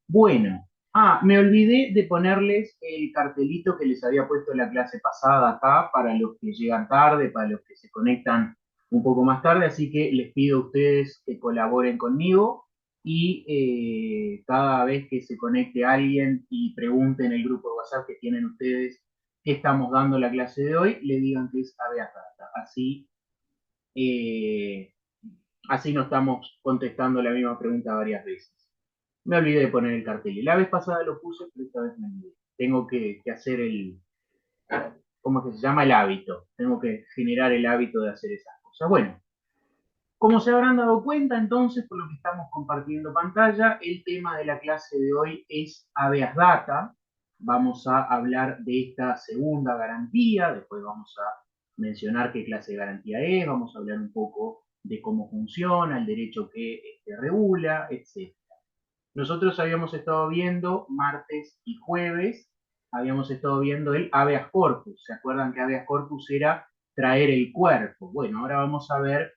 Bueno, me olvidé de ponerles el cartelito que les había puesto en la clase pasada acá para los que llegan tarde, para los que se conectan un poco más tarde, así que les pido a ustedes que colaboren conmigo y cada vez que se conecte alguien y pregunte en el grupo de WhatsApp que tienen ustedes qué estamos dando la clase de hoy, le digan que es habeas data. Eh, Así no estamos contestando la misma pregunta varias veces. Me olvidé de poner el cartel. Y la vez pasada lo puse, pero esta vez me olvidé. Tengo que hacer ¿cómo es que se llama? El hábito. Tengo que generar el hábito de hacer esas cosas. Bueno, como se habrán dado cuenta entonces, por lo que estamos compartiendo pantalla, el tema de la clase de hoy es habeas data. Vamos a hablar de esta segunda garantía, después vamos a mencionar qué clase de garantía es, vamos a hablar un poco de cómo funciona, el derecho que regula, etc. Nosotros habíamos estado viendo martes y jueves, habíamos estado viendo el habeas corpus. ¿Se acuerdan que habeas corpus era traer el cuerpo? Bueno, ahora vamos a ver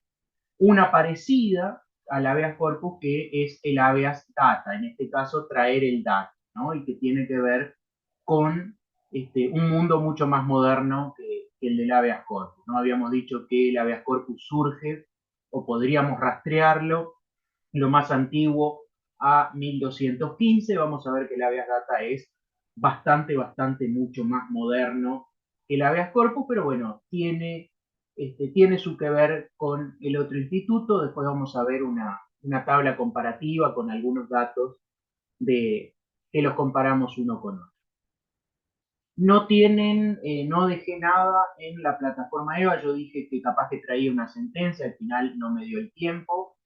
una parecida al habeas corpus que es el habeas data, en este caso traer el dato, ¿no? Y que tiene que ver con un mundo mucho más moderno que el del habeas corpus, ¿no? Habíamos dicho que el habeas corpus surge o podríamos rastrearlo lo más antiguo a 1215. Vamos a ver que el habeas data es bastante mucho más moderno que el habeas corpus, pero bueno, tiene su que ver con el otro instituto. Después vamos a ver una tabla comparativa con algunos datos de que los comparamos uno con otro. No dejé nada en la plataforma EVA. Yo dije que capaz que traía una sentencia, al final no me dio el tiempo,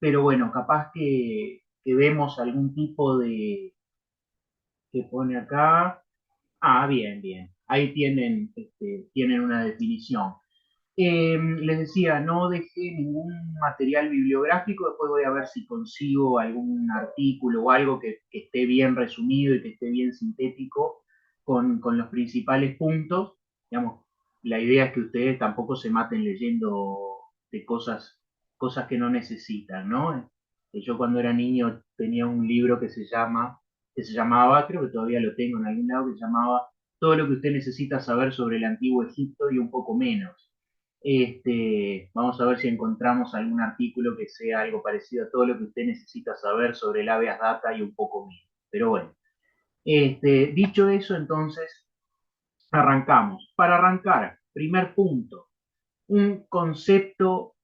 pero bueno, capaz que vemos algún tipo de, que pone acá. Bien. Ahí tienen una definición. Les decía, no dejé ningún material bibliográfico, después voy a ver si consigo algún artículo o algo que esté bien resumido y que esté bien sintético con los principales puntos. Digamos, la idea es que ustedes tampoco se maten leyendo de cosas que no necesitan, ¿no? Yo cuando era niño tenía un libro que se llamaba, creo que todavía lo tengo en algún lado, que se llamaba Todo lo que usted necesita saber sobre el antiguo Egipto y un poco menos. Vamos a ver si encontramos algún artículo que sea algo parecido a todo lo que usted necesita saber sobre el habeas data y un poco menos. Pero bueno, dicho eso, entonces arrancamos. Para arrancar, primer punto, un concepto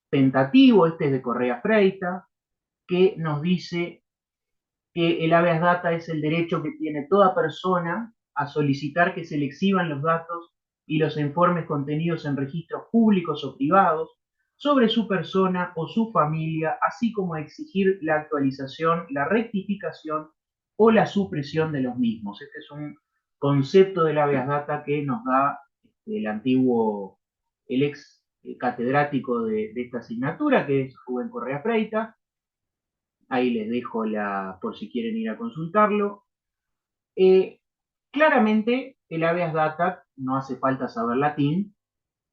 tentativo, este es de Correa Freita, que nos dice que el habeas data es el derecho que tiene toda persona a solicitar que se le exhiban los datos y los informes contenidos en registros públicos o privados sobre su persona o su familia, así como a exigir la actualización, la rectificación o la supresión de los mismos. Este es un concepto del habeas data que nos da el ex catedrático de esta asignatura, que es Rubén Correa Freita. Ahí les dejo por si quieren ir a consultarlo. Eh, Claramente, el habeas data no hace falta saber latín,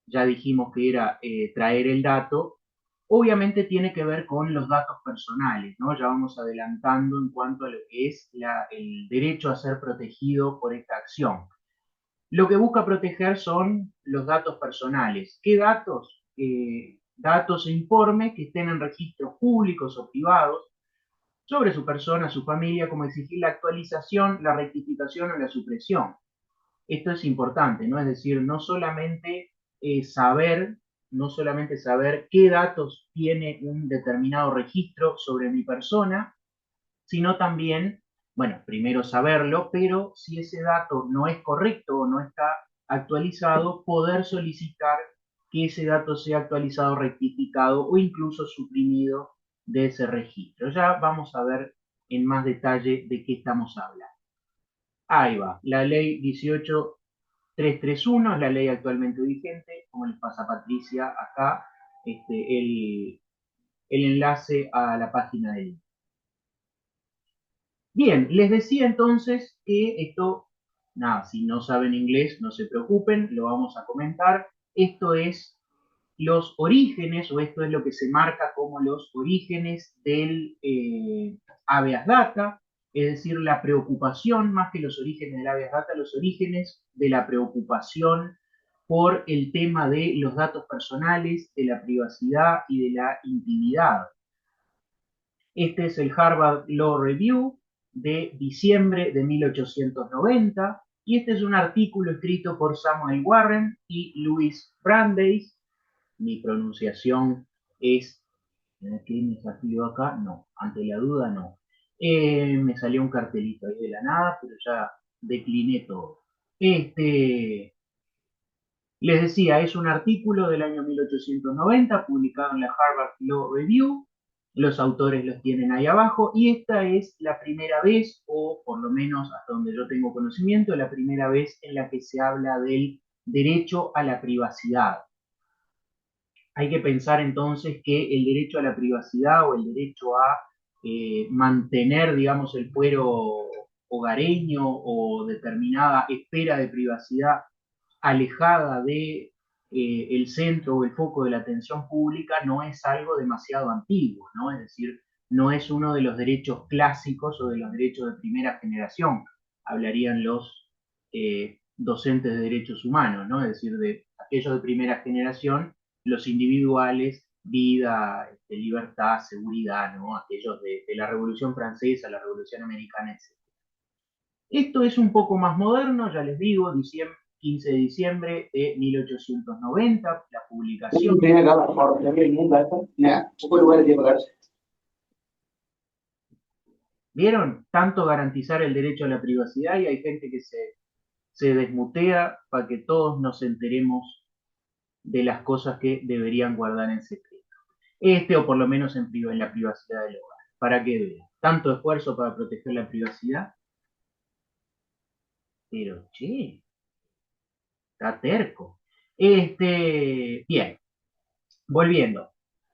ya dijimos que era traer el dato. Obviamente tiene que ver con los datos personales, ¿no? Ya vamos adelantando en cuanto a lo que es el derecho a ser protegido por esta acción. Lo que busca proteger son los datos personales. ¿Qué datos? Datos e informes que estén en registros públicos o privados sobre su persona, su familia, como exigir la actualización, la rectificación o la supresión. Esto es importante, ¿no? Es decir, no solamente saber qué datos tiene un determinado registro sobre mi persona, sino también, bueno, primero saberlo, pero si ese dato no es correcto o no está actualizado, poder solicitar que ese dato sea actualizado, rectificado o incluso suprimido de ese registro. Ya vamos a ver en más detalle de qué estamos hablando. Ahí va, la ley 18331 es la ley actualmente vigente, como les pasa a Patricia acá, el enlace a la página del. Bien, les decía entonces que esto, nada, si no saben inglés, no se preocupen, lo vamos a comentar. Esto es los orígenes, o esto es lo que se marca como los orígenes del habeas data, es decir, la preocupación, más que los orígenes del habeas data, los orígenes de la preocupación por el tema de los datos personales, de la privacidad y de la intimidad. Este es el Harvard Law Review de diciembre de 1890 y este es un artículo escrito por Samuel Warren y Louis Brandeis. Mi pronunciación es, ¿qué me salió acá? No, ante la duda no. Me salió un cartelito ahí de la nada, pero ya decliné todo. Les decía, es un artículo del año 1890 publicado en la Harvard Law Review. Los autores los tienen ahí abajo y esta es la primera vez, o por lo menos hasta donde yo tengo conocimiento, la primera vez en la que se habla del derecho a la privacidad. Hay que pensar entonces que el derecho a la privacidad o el derecho a mantener, digamos, el fuero hogareño o determinada esfera de privacidad alejada de el centro o el foco de la atención pública no es algo demasiado antiguo, ¿no? Es decir, no es uno de los derechos clásicos o de los derechos de primera generación, hablarían los docentes de derechos humanos, ¿no? Es decir, de aquellos de primera generación, los individuales, vida, libertad, seguridad, ¿no? Aquellos de la Revolución Francesa, la Revolución Americana, etc. Esto es un poco más moderno, ya les digo, 15 de diciembre de 1890, la publicación. ¿Vieron? Tanto garantizar el derecho a la privacidad y hay gente que se desmutea para que todos nos enteremos de las cosas que deberían guardar en secreto. O por lo menos en la privacidad del hogar. Para que vean. Tanto esfuerzo para proteger la privacidad. Pero, che, está terco. Bien, volviendo.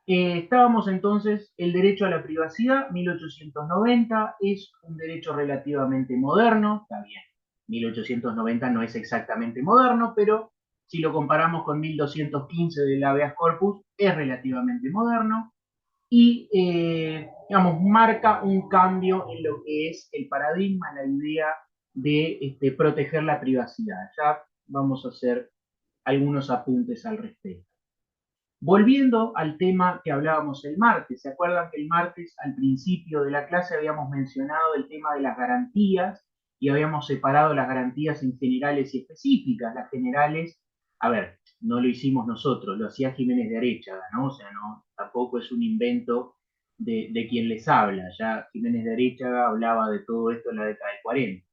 Estábamos entonces, el derecho a la privacidad, 1890, es un derecho relativamente moderno, está bien, 1890 no es exactamente moderno, pero si lo comparamos con 1215 del habeas corpus, es relativamente moderno y, digamos, marca un cambio en lo que es el paradigma, la idea de proteger la privacidad. Ya vamos a hacer algunos apuntes al respecto. Volviendo al tema que hablábamos el martes, ¿se acuerdan que el martes al principio de la clase habíamos mencionado el tema de las garantías y habíamos separado las garantías en generales y específicas? Las generales, a ver, no lo hicimos nosotros, lo hacía Jiménez de Aréchaga, ¿no? O sea, no, tampoco es un invento de quien les habla, ya Jiménez de Aréchaga hablaba de todo esto en la década del 40.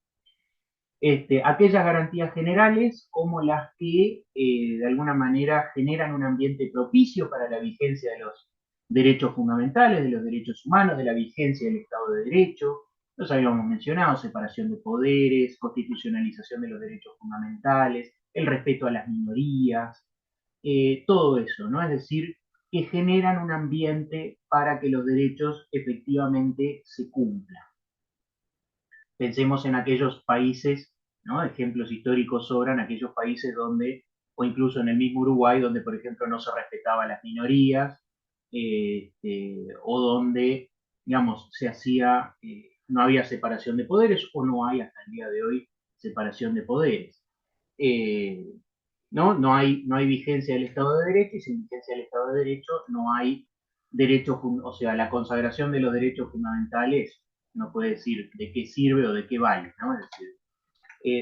Aquellas garantías generales como las que de alguna manera generan un ambiente propicio para la vigencia de los derechos fundamentales, de los derechos humanos, de la vigencia del Estado de Derecho. Los habíamos mencionado, separación de poderes, constitucionalización de los derechos fundamentales, el respeto a las minorías, todo eso, ¿no? Es decir, que generan un ambiente para que los derechos efectivamente se cumplan. Pensemos en aquellos países, ¿no? Ejemplos históricos sobran, aquellos países donde, o incluso en el mismo Uruguay, donde por ejemplo no se respetaban las minorías, o donde, digamos, no había separación de poderes, o no hay hasta el día de hoy separación de poderes. Eh, ¿No? No hay vigencia del Estado de Derecho y sin vigencia del Estado de Derecho no hay derecho, o sea, la consagración de los derechos fundamentales no puede decir de qué sirve o de qué vale, ¿no? Es decir,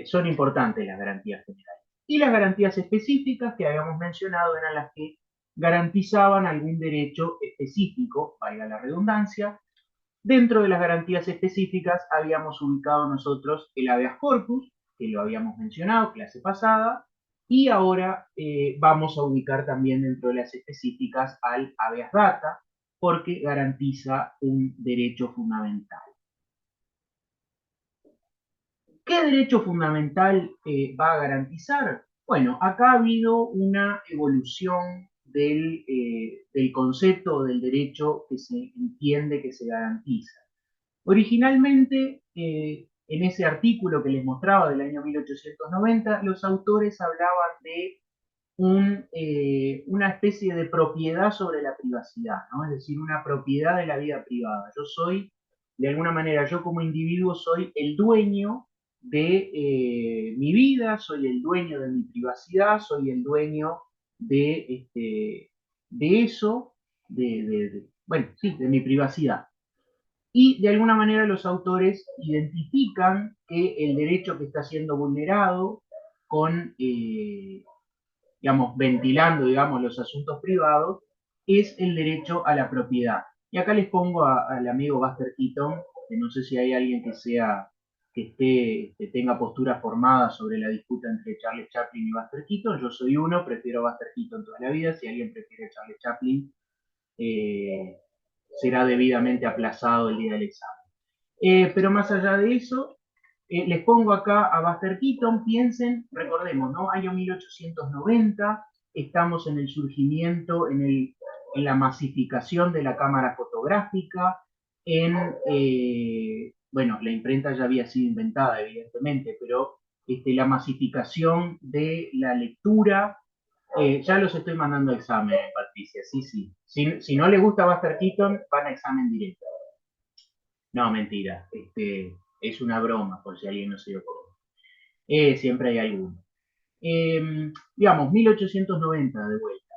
son importantes las garantías generales. Y las garantías específicas que habíamos mencionado eran las que garantizaban algún derecho específico, valga la redundancia. Dentro de las garantías específicas habíamos ubicado nosotros el habeas corpus, que lo habíamos mencionado clase pasada, y ahora vamos a ubicar también dentro de las específicas al habeas data, porque garantiza un derecho fundamental. ¿Qué derecho fundamental va a garantizar? Bueno, acá ha habido una evolución del concepto del derecho que se entiende que se garantiza. Originalmente, en ese artículo que les mostraba del año 1890, los autores hablaban de una especie de propiedad sobre la privacidad, ¿no? Es decir, una propiedad de la vida privada. Yo soy, de alguna manera, yo como individuo soy el dueño de mi vida, soy el dueño de mi privacidad, soy el dueño de, de eso, bueno, sí, de mi privacidad. Y de alguna manera los autores identifican que el derecho que está siendo vulnerado con, digamos, ventilando, digamos, los asuntos privados, es el derecho a la propiedad. Y acá les pongo al amigo Buster Keaton, que no sé si hay alguien que sea, que esté, que tenga postura formada sobre la disputa entre Charles Chaplin y Buster Keaton. Yo soy uno, prefiero Buster Keaton toda la vida. Si alguien prefiere Charles Chaplin, eh, será debidamente aplazado el día del examen. Pero más allá de eso, les pongo acá a Buster Keaton, piensen, recordemos, ¿no? Año 1890, estamos en el surgimiento, en la masificación de la cámara fotográfica, bueno, la imprenta ya había sido inventada, evidentemente, pero la masificación de la lectura, ya los estoy mandando a examen, Patricia, sí, sí. Si no les gusta Buster Keaton, van a examen directo. No, mentira. Es una broma, por si alguien no se dio cuenta. Siempre hay alguno. Digamos, 1890 de vuelta.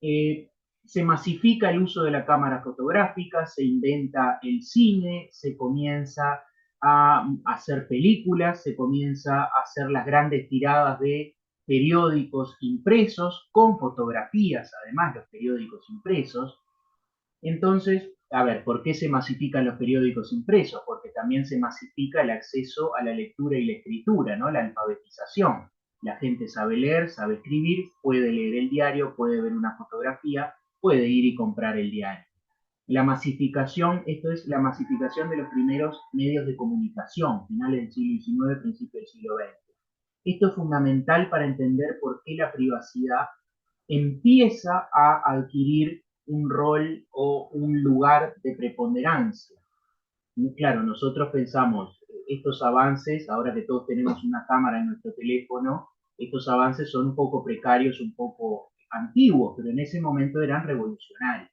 Eh, Se masifica el uso de la cámara fotográfica, se inventa el cine, se comienza a hacer películas, se comienza a hacer las grandes tiradas de periódicos impresos, con fotografías, además los periódicos impresos. Entonces, a ver, ¿por qué se masifican los periódicos impresos? Porque también se masifica el acceso a la lectura y la escritura, ¿no? La alfabetización. La gente sabe leer, sabe escribir, puede leer el diario, puede ver una fotografía, puede ir y comprar el diario. La masificación, esto es la masificación de los primeros medios de comunicación, finales del siglo XIX, principios del siglo XX. Esto es fundamental para entender por qué la privacidad empieza a adquirir un rol o un lugar de preponderancia. Claro, nosotros pensamos, estos avances, ahora que todos tenemos una cámara en nuestro teléfono, estos avances son un poco precarios, un poco antiguos, pero en ese momento eran revolucionarios.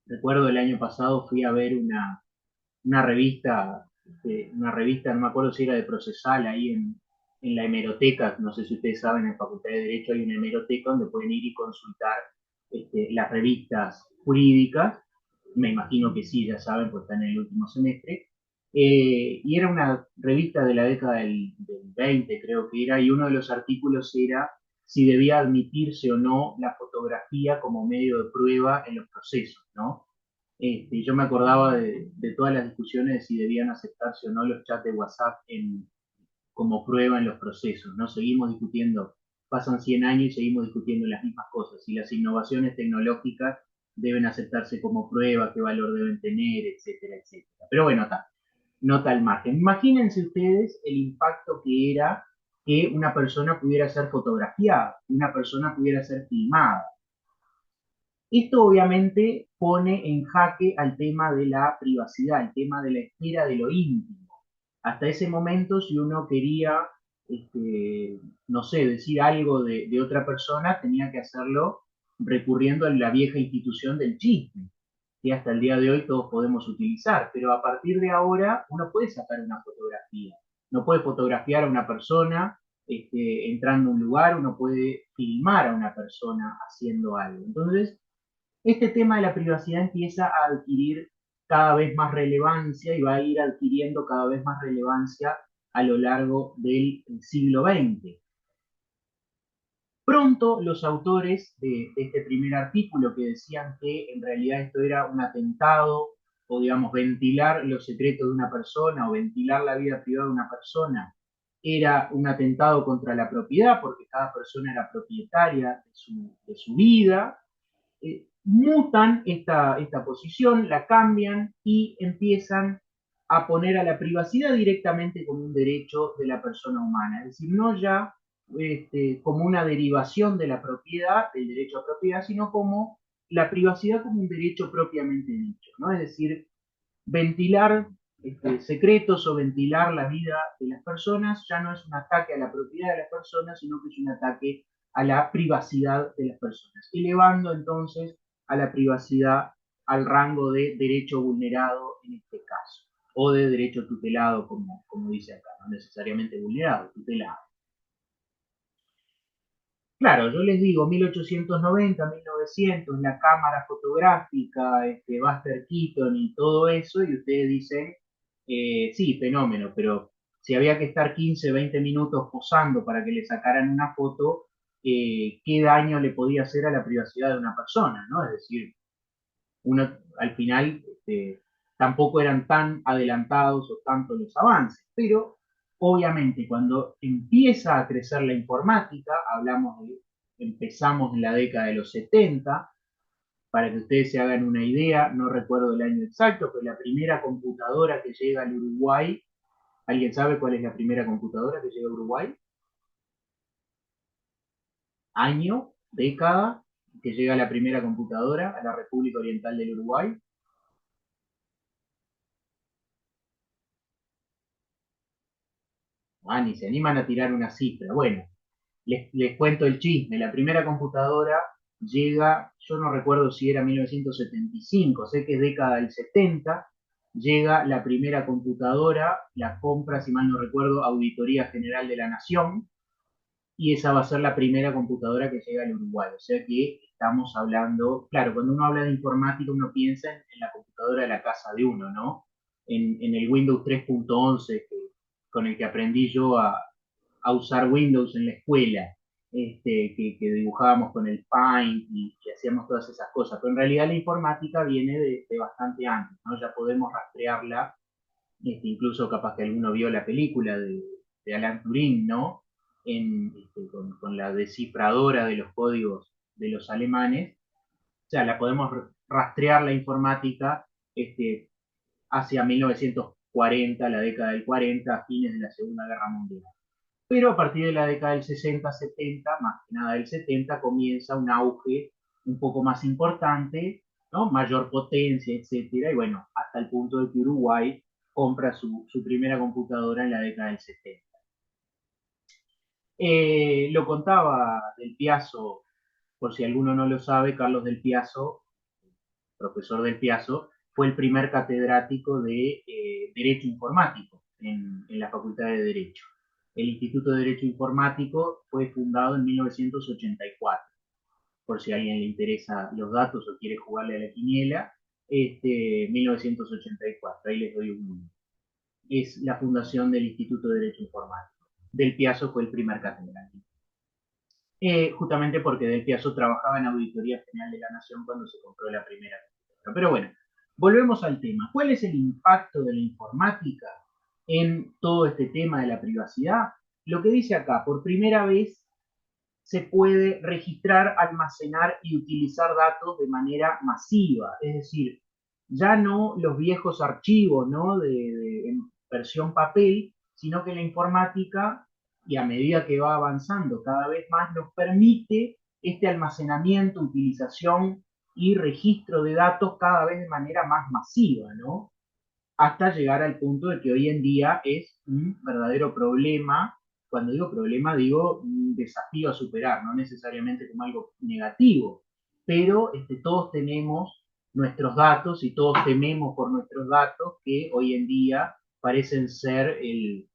Recuerdo el año pasado fui a ver una revista, no me acuerdo si era de Procesal, ahí en la hemeroteca, no sé si ustedes saben, en Facultad de Derecho hay una hemeroteca donde pueden ir y consultar las revistas jurídicas, me imagino que sí, ya saben, pues están en el último semestre, y era una revista de la década del 20, creo que era, y uno de los artículos era si debía admitirse o no la fotografía como medio de prueba en los procesos, ¿no? Yo me acordaba de todas las discusiones de si debían aceptarse o no los chats de WhatsApp como prueba en los procesos, ¿no? Seguimos discutiendo, pasan 100 años y seguimos discutiendo las mismas cosas, si las innovaciones tecnológicas deben aceptarse como prueba, qué valor deben tener, etcétera, etcétera. Pero bueno, está, nota al margen. Imagínense ustedes el impacto que era que una persona pudiera ser fotografiada, una persona pudiera ser filmada. Esto obviamente pone en jaque al tema de la privacidad, el tema de la esfera de lo íntimo. Hasta ese momento, si uno quería, no sé, decir algo de otra persona, tenía que hacerlo recurriendo a la vieja institución del chisme, que hasta el día de hoy todos podemos utilizar. Pero a partir de ahora, uno puede sacar una fotografía. No puede fotografiar a una persona entrando a un lugar, uno puede filmar a una persona haciendo algo. Entonces, este tema de la privacidad empieza a adquirir cada vez más relevancia y va a ir adquiriendo cada vez más relevancia a lo largo del siglo XX. Pronto los autores de este primer artículo que decían que en realidad esto era un atentado o digamos ventilar los secretos de una persona o ventilar la vida privada de una persona era un atentado contra la propiedad porque cada persona era propietaria de su vida, mutan esta posición, la cambian y empiezan a poner a la privacidad directamente como un derecho de la persona humana, es decir, no ya como una derivación de la propiedad, del derecho a propiedad, sino como la privacidad como un derecho propiamente dicho, ¿no? Es decir, ventilar secretos o ventilar la vida de las personas ya no es un ataque a la propiedad de las personas, sino que es un ataque a la privacidad de las personas, elevando entonces a la privacidad al rango de derecho vulnerado en este caso, o de derecho tutelado, como dice acá, no necesariamente vulnerado, tutelado. Claro, yo les digo 1890, 1900, la cámara fotográfica, Buster Keaton y todo eso, y ustedes dicen, sí, fenómeno, pero si había que estar 15, 20 minutos posando para que le sacaran una foto, ¿qué daño le podía hacer a la privacidad de una persona, ¿no? Es decir, uno al final tampoco eran tan adelantados o tanto los avances, pero obviamente cuando empieza a crecer la informática, empezamos en la década de los 70, para que ustedes se hagan una idea, no recuerdo el año exacto, pero la primera computadora que llega al Uruguay, ¿alguien sabe cuál es la primera computadora que llega a Uruguay? Año, década, que llega la primera computadora a la República Oriental del Uruguay. Ni se animan a tirar una cifra. Bueno, les cuento el chisme. La primera computadora llega, yo no recuerdo si era 1975, sé que es década del 70, llega la primera computadora, la compra, si mal no recuerdo, Auditoría General de la Nación, y esa va a ser la primera computadora que llega al Uruguay. O sea que estamos hablando, claro, cuando uno habla de informática uno piensa en la computadora de la casa de uno, ¿no? En el Windows 3.11 con el que aprendí yo a usar Windows en la escuela, que dibujábamos con el Paint y hacíamos todas esas cosas. Pero en realidad la informática viene de bastante antes, ¿no? Ya podemos rastrearla, incluso capaz que alguno vio la película de Alan Turing, ¿no? Con la descifradora de los códigos de los alemanes. O sea, la podemos rastrear la informática hacia 1940, la década del 40, a fines de la Segunda Guerra Mundial. Pero a partir de la década del 60, 70, más que nada del 70, comienza un auge un poco más importante, ¿no? Mayor potencia, etcétera, y bueno, hasta el punto de que Uruguay compra su primera computadora en la década del 70. Lo contaba Del Piazzo, por si alguno no lo sabe, Carlos Del Piazzo, profesor Del Piazzo, fue el primer catedrático de Derecho Informático en la Facultad de Derecho. El Instituto de Derecho Informático fue fundado en 1984, por si a alguien le interesa los datos o quiere jugarle a la quiniela, 1984, ahí les doy un... Es la fundación del Instituto de Derecho Informático. Del Piazzo fue el primer catedrático. Justamente porque Del Piazzo trabajaba en Auditoría General de la Nación cuando se compró la primera computadora. Pero bueno, volvemos al tema. ¿Cuál es el impacto de la informática en todo este tema de la privacidad? Lo que dice acá, por primera vez se puede registrar, almacenar y utilizar datos de manera masiva, es decir, ya no los viejos archivos, ¿no? En versión papel, sino que la informática, y a medida que va avanzando cada vez más, nos permite este almacenamiento, utilización y registro de datos cada vez de manera más masiva, ¿no? Hasta llegar al punto de que hoy en día es un verdadero problema. Cuando digo problema, digo un desafío a superar, no necesariamente como algo negativo, pero todos tenemos nuestros datos y todos tememos por nuestros datos que hoy en día parecen ser el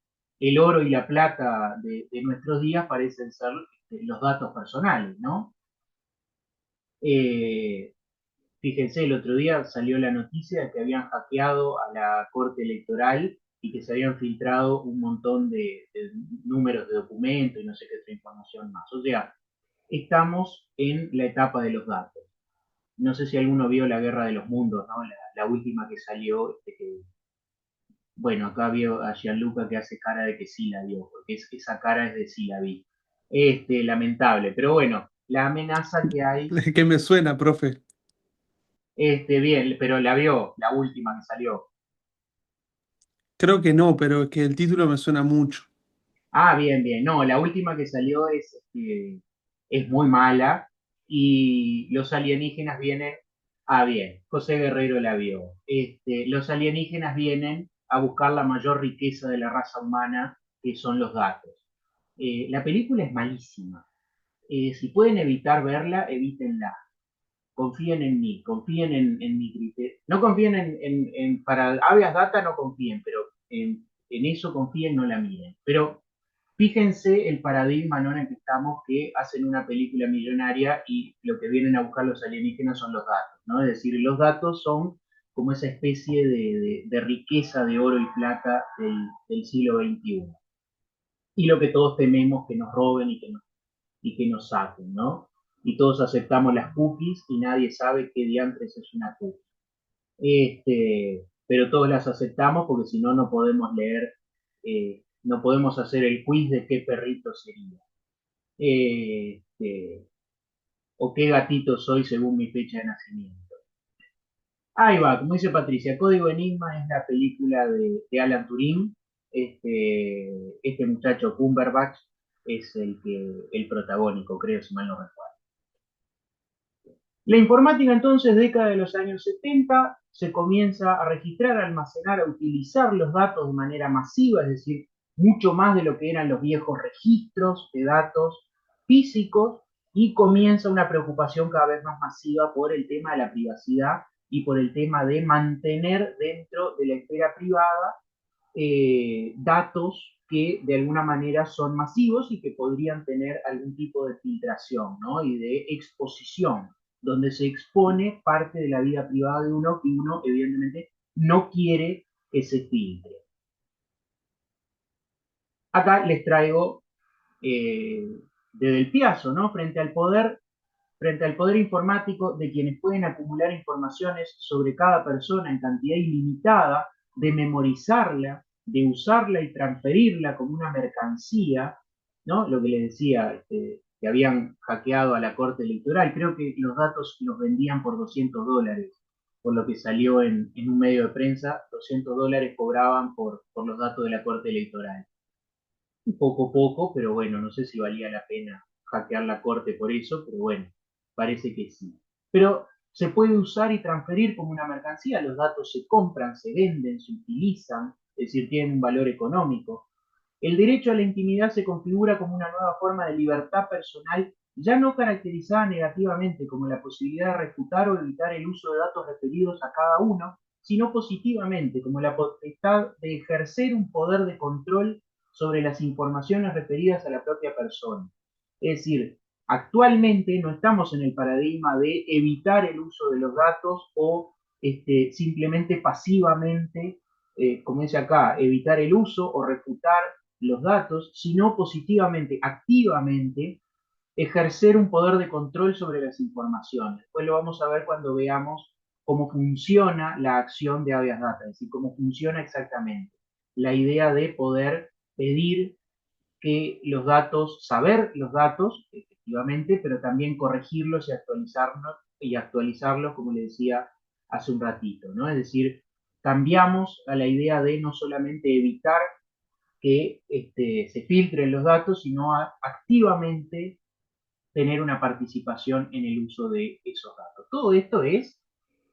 oro y la plata de nuestros días, parecen ser los datos personales, ¿no? Eh, Fíjense, el otro día salió la noticia de que habían hackeado a la Corte Electoral y que se habían filtrado un montón de números de documentos y no sé qué otra información más. O sea, estamos en la etapa de los datos. No sé si alguno vio La Guerra de los Mundos, ¿no? La última que salió, bueno, acá vio a Gianluca que hace cara de que sí la vio, porque esa cara es de sí la vi. Lamentable, pero bueno, la amenaza que hay, ¿Qué me suena, profe? bien, pero la vio, la última que salió. Creo que no, pero es que el título me suena mucho. Bien, bien. No, la última que salió es muy mala y los alienígenas vienen. Bien, José Guerrero la vio. Los alienígenas vienen a buscar la mayor riqueza de la raza humana, que son los datos. La película es malísima. Si pueden evitar verla, evítenla. Confíen en mí, confíen en mi criterio. No confíen para habeas data, no confíen, pero en eso confíen, no la miren. Pero fíjense el paradigma, ¿no?, en el que estamos, que hacen una película millonaria y lo que vienen a buscar los alienígenas son los datos, ¿no? Es decir, los datos son como esa especie de riqueza de oro y plata del siglo XXI. Y lo que todos tememos que nos roben y que nos saquen, ¿no? Y todos aceptamos las cookies y nadie sabe qué diantres es una cookie. Pero todos las aceptamos porque si no, no podemos leer, no podemos hacer el quiz de qué perrito sería. O qué gatito soy según mi fecha de nacimiento. Ahí va, como dice Patricia, Código Enigma es la película de Alan Turing. Este muchacho Cumberbatch es el protagónico, creo, si mal no recuerdo. La informática entonces, década de los años 70, se comienza a registrar, a almacenar, a utilizar los datos de manera masiva, es decir, mucho más de lo que eran los viejos registros de datos físicos, y comienza una preocupación cada vez más masiva por el tema de la privacidad y por el tema de mantener dentro de la esfera privada datos que de alguna manera son masivos y que podrían tener algún tipo de filtración, ¿no?, y de exposición, donde se expone parte de la vida privada de uno que uno evidentemente no quiere que se filtre. Acá les traigo de Del Piazzo, ¿no?, frente al poder informático de quienes pueden acumular informaciones sobre cada persona en cantidad ilimitada, de memorizarla, de usarla y transferirla como una mercancía, ¿no? Lo que les decía, que habían hackeado a la Corte Electoral. Creo que los datos los vendían por $200, por lo que salió en un medio de prensa. $200 cobraban por los datos de la Corte Electoral. Poco a poco, pero bueno, no sé si valía la pena hackear la corte por eso, pero bueno, parece que sí. Pero se puede usar y transferir como una mercancía, los datos se compran, se venden, se utilizan, es decir, tienen un valor económico. El derecho a la intimidad se configura como una nueva forma de libertad personal, ya no caracterizada negativamente como la posibilidad de refutar o evitar el uso de datos referidos a cada uno, sino positivamente como la potestad de ejercer un poder de control sobre las informaciones referidas a la propia persona. Es decir, actualmente no estamos en el paradigma de evitar el uso de los datos o simplemente pasivamente, como dice acá, evitar el uso o refutar los datos, sino positivamente, activamente, ejercer un poder de control sobre las informaciones. Después lo vamos a ver cuando veamos cómo funciona la acción de habeas data, es decir, cómo funciona exactamente. La idea de poder pedir que los datos, saber los datos, efectivamente, pero también corregirlos y actualizarlos, como le decía hace un ratito, ¿no? Es decir, cambiamos a la idea de no solamente evitar que se filtren los datos, sino activamente tener una participación en el uso de esos datos. Todo esto es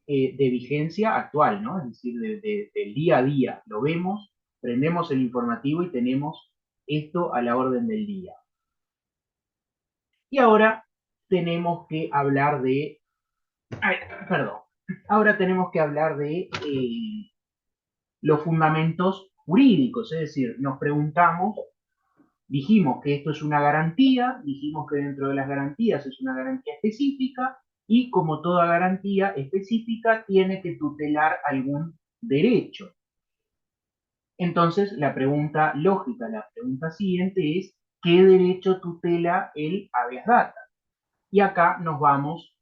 de vigencia actual, ¿no? Es decir, del día a día. Lo vemos, prendemos el informativo y tenemos esto a la orden del día. Y ahora tenemos que hablar de... Ay, perdón. Ahora tenemos que hablar de los fundamentos jurídicos, es decir, nos preguntamos, dijimos que esto es una garantía, dijimos que dentro de las garantías es una garantía específica y como toda garantía específica tiene que tutelar algún derecho. Entonces, la pregunta lógica, la pregunta siguiente es, ¿qué derecho tutela el habeas data? Y acá nos vamos,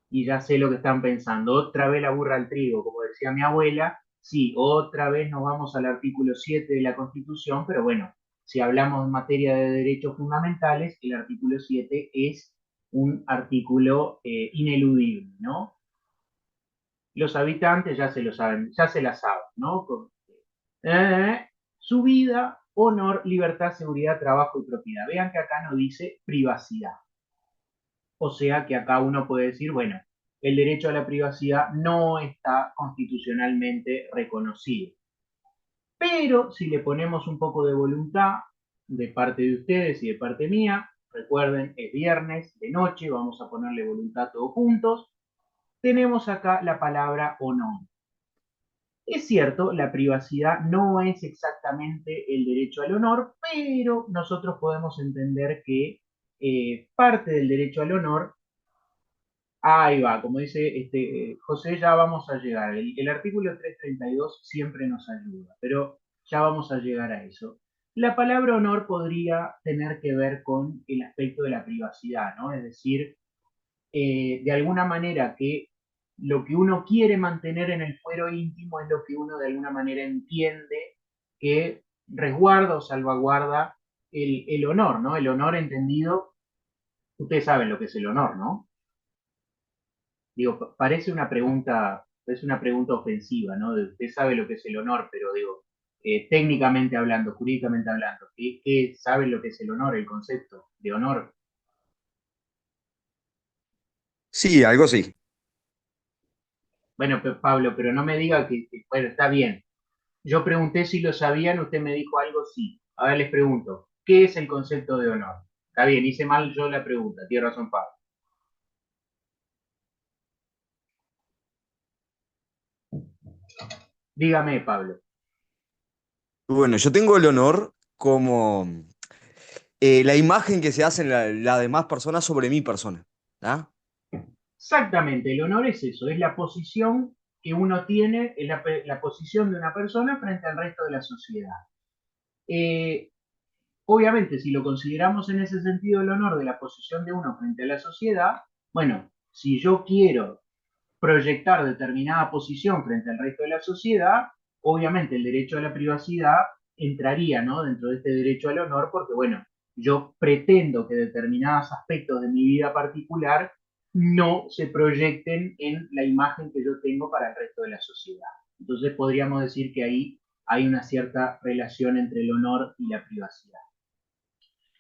y ya sé lo que están pensando, otra vez la burra al trigo, como decía mi abuela, sí, otra vez nos vamos al artículo 7 de la Constitución, pero bueno, si hablamos en materia de derechos fundamentales, el artículo 7 es un artículo ineludible, ¿no? Los habitantes ya se lo saben, ya se la saben, ¿no? Eh, Su vida, honor, libertad, seguridad, trabajo y propiedad. Vean que acá no dice privacidad. O sea que acá uno puede decir, bueno, el derecho a la privacidad no está constitucionalmente reconocido. Pero si le ponemos un poco de voluntad de parte de ustedes y de parte mía, Recuerden, es viernes, de noche, vamos a ponerle voluntad todos juntos. Tenemos acá la palabra honor. Es cierto, la privacidad no es exactamente el derecho al honor, pero nosotros podemos entender que parte del derecho al honor, ahí va, como dice José, ya vamos a llegar. El artículo 332 siempre nos ayuda, pero ya vamos a llegar a eso. La palabra honor podría tener que ver con el aspecto de la privacidad, ¿no? Es decir, de alguna manera que lo que uno quiere mantener en el fuero íntimo es lo que uno de alguna manera entiende que resguarda o salvaguarda el honor, ¿no? El honor entendido, ustedes saben lo que es el honor, ¿no? Digo, parece una pregunta, es una pregunta ofensiva, ¿no? Usted sabe lo que es el honor, pero digo, técnicamente hablando, jurídicamente hablando, ¿qué sabe lo que es el honor, el concepto de honor? Sí, algo sí. Bueno, Pablo, pero no me diga bueno, está bien. Yo pregunté si lo sabían, usted me dijo algo sí. Ahora les pregunto, ¿qué es el concepto de honor? Está bien, hice mal yo la pregunta, tiene razón Pablo. Dígame, Pablo. Bueno, yo tengo el honor como la imagen que se hace en las demás personas sobre mi persona. ¿Ah? Exactamente, el honor es eso, es la posición que uno tiene, es la posición de una persona frente al resto de la sociedad. Eh, Obviamente, si lo consideramos en ese sentido el honor de la posición de uno frente a la sociedad, bueno, si yo quiero proyectar determinada posición frente al resto de la sociedad, obviamente el derecho a la privacidad entraría, ¿no? Dentro de este derecho al honor, porque bueno, yo pretendo que determinados aspectos de mi vida particular no se proyecten en la imagen que yo tengo para el resto de la sociedad. Entonces podríamos decir que ahí hay una cierta relación entre el honor y la privacidad.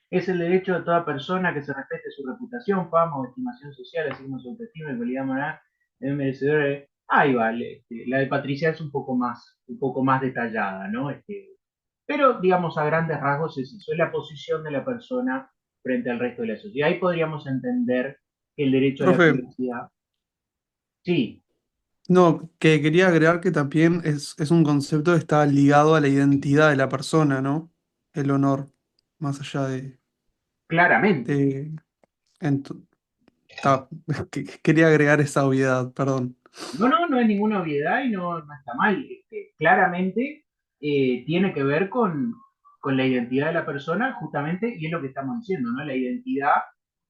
Es el derecho de toda persona que se respete su reputación, fama o estimación social, así como su autoestima y cualidad moral de merecedor de... Ahí vale, la de Patricia es un poco más detallada, ¿no? Pero, digamos, a grandes rasgos es eso, es la posición de la persona frente al resto de la sociedad. Ahí podríamos entender que el derecho a la Profe, privacidad, sí, no, que quería agregar que también es un concepto que está ligado a la identidad de la persona, ¿no? El honor, más allá claramente. de, ent- quería agregar esa obviedad, perdón. No, no, no es ninguna obviedad y no está mal. Claramente tiene que ver con la identidad de la persona, justamente, y es lo que estamos diciendo, ¿no? La identidad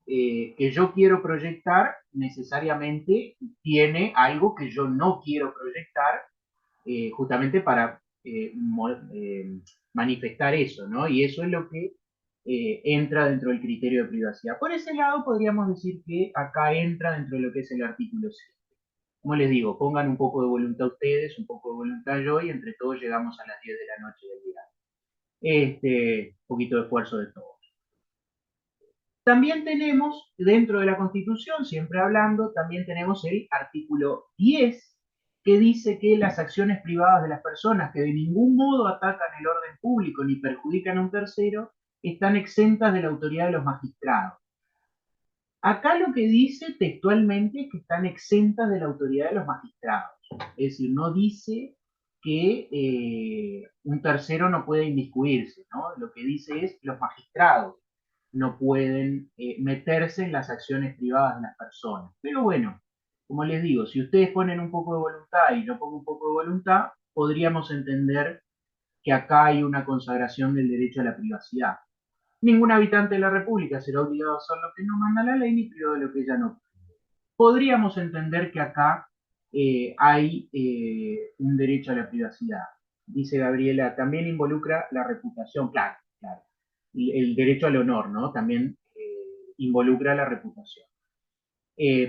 que yo quiero proyectar necesariamente tiene algo que yo no quiero proyectar, justamente para manifestar eso, ¿no? Y eso es lo que entra dentro del criterio de privacidad. Por ese lado, podríamos decir que acá entra dentro de lo que es el artículo 7. Como les digo, pongan un poco de voluntad ustedes, un poco de voluntad yo, y entre todos llegamos a las 10 de la noche del día. Poquito de esfuerzo de todos. También tenemos, dentro de la Constitución, siempre hablando, también tenemos el artículo 10, que dice que las acciones privadas de las personas que de ningún modo atacan el orden público ni perjudican a un tercero, están exentas de la autoridad de los magistrados. Acá lo que dice textualmente es que están exentas de la autoridad de los magistrados. Es decir, no dice que un tercero no puede inmiscuirse, ¿no? Lo que dice es que los magistrados no pueden meterse en las acciones privadas de las personas. Pero bueno, como les digo, si ustedes ponen un poco de voluntad y yo pongo un poco de voluntad, podríamos entender que acá hay una consagración del derecho a la privacidad. Ningún habitante de la República será obligado a hacer lo que no manda la ley ni privado de lo que ella no. Podríamos entender que acá hay un derecho a la privacidad. Dice Gabriela, también involucra la reputación, claro, claro. Y el derecho al honor, ¿no? También involucra la reputación,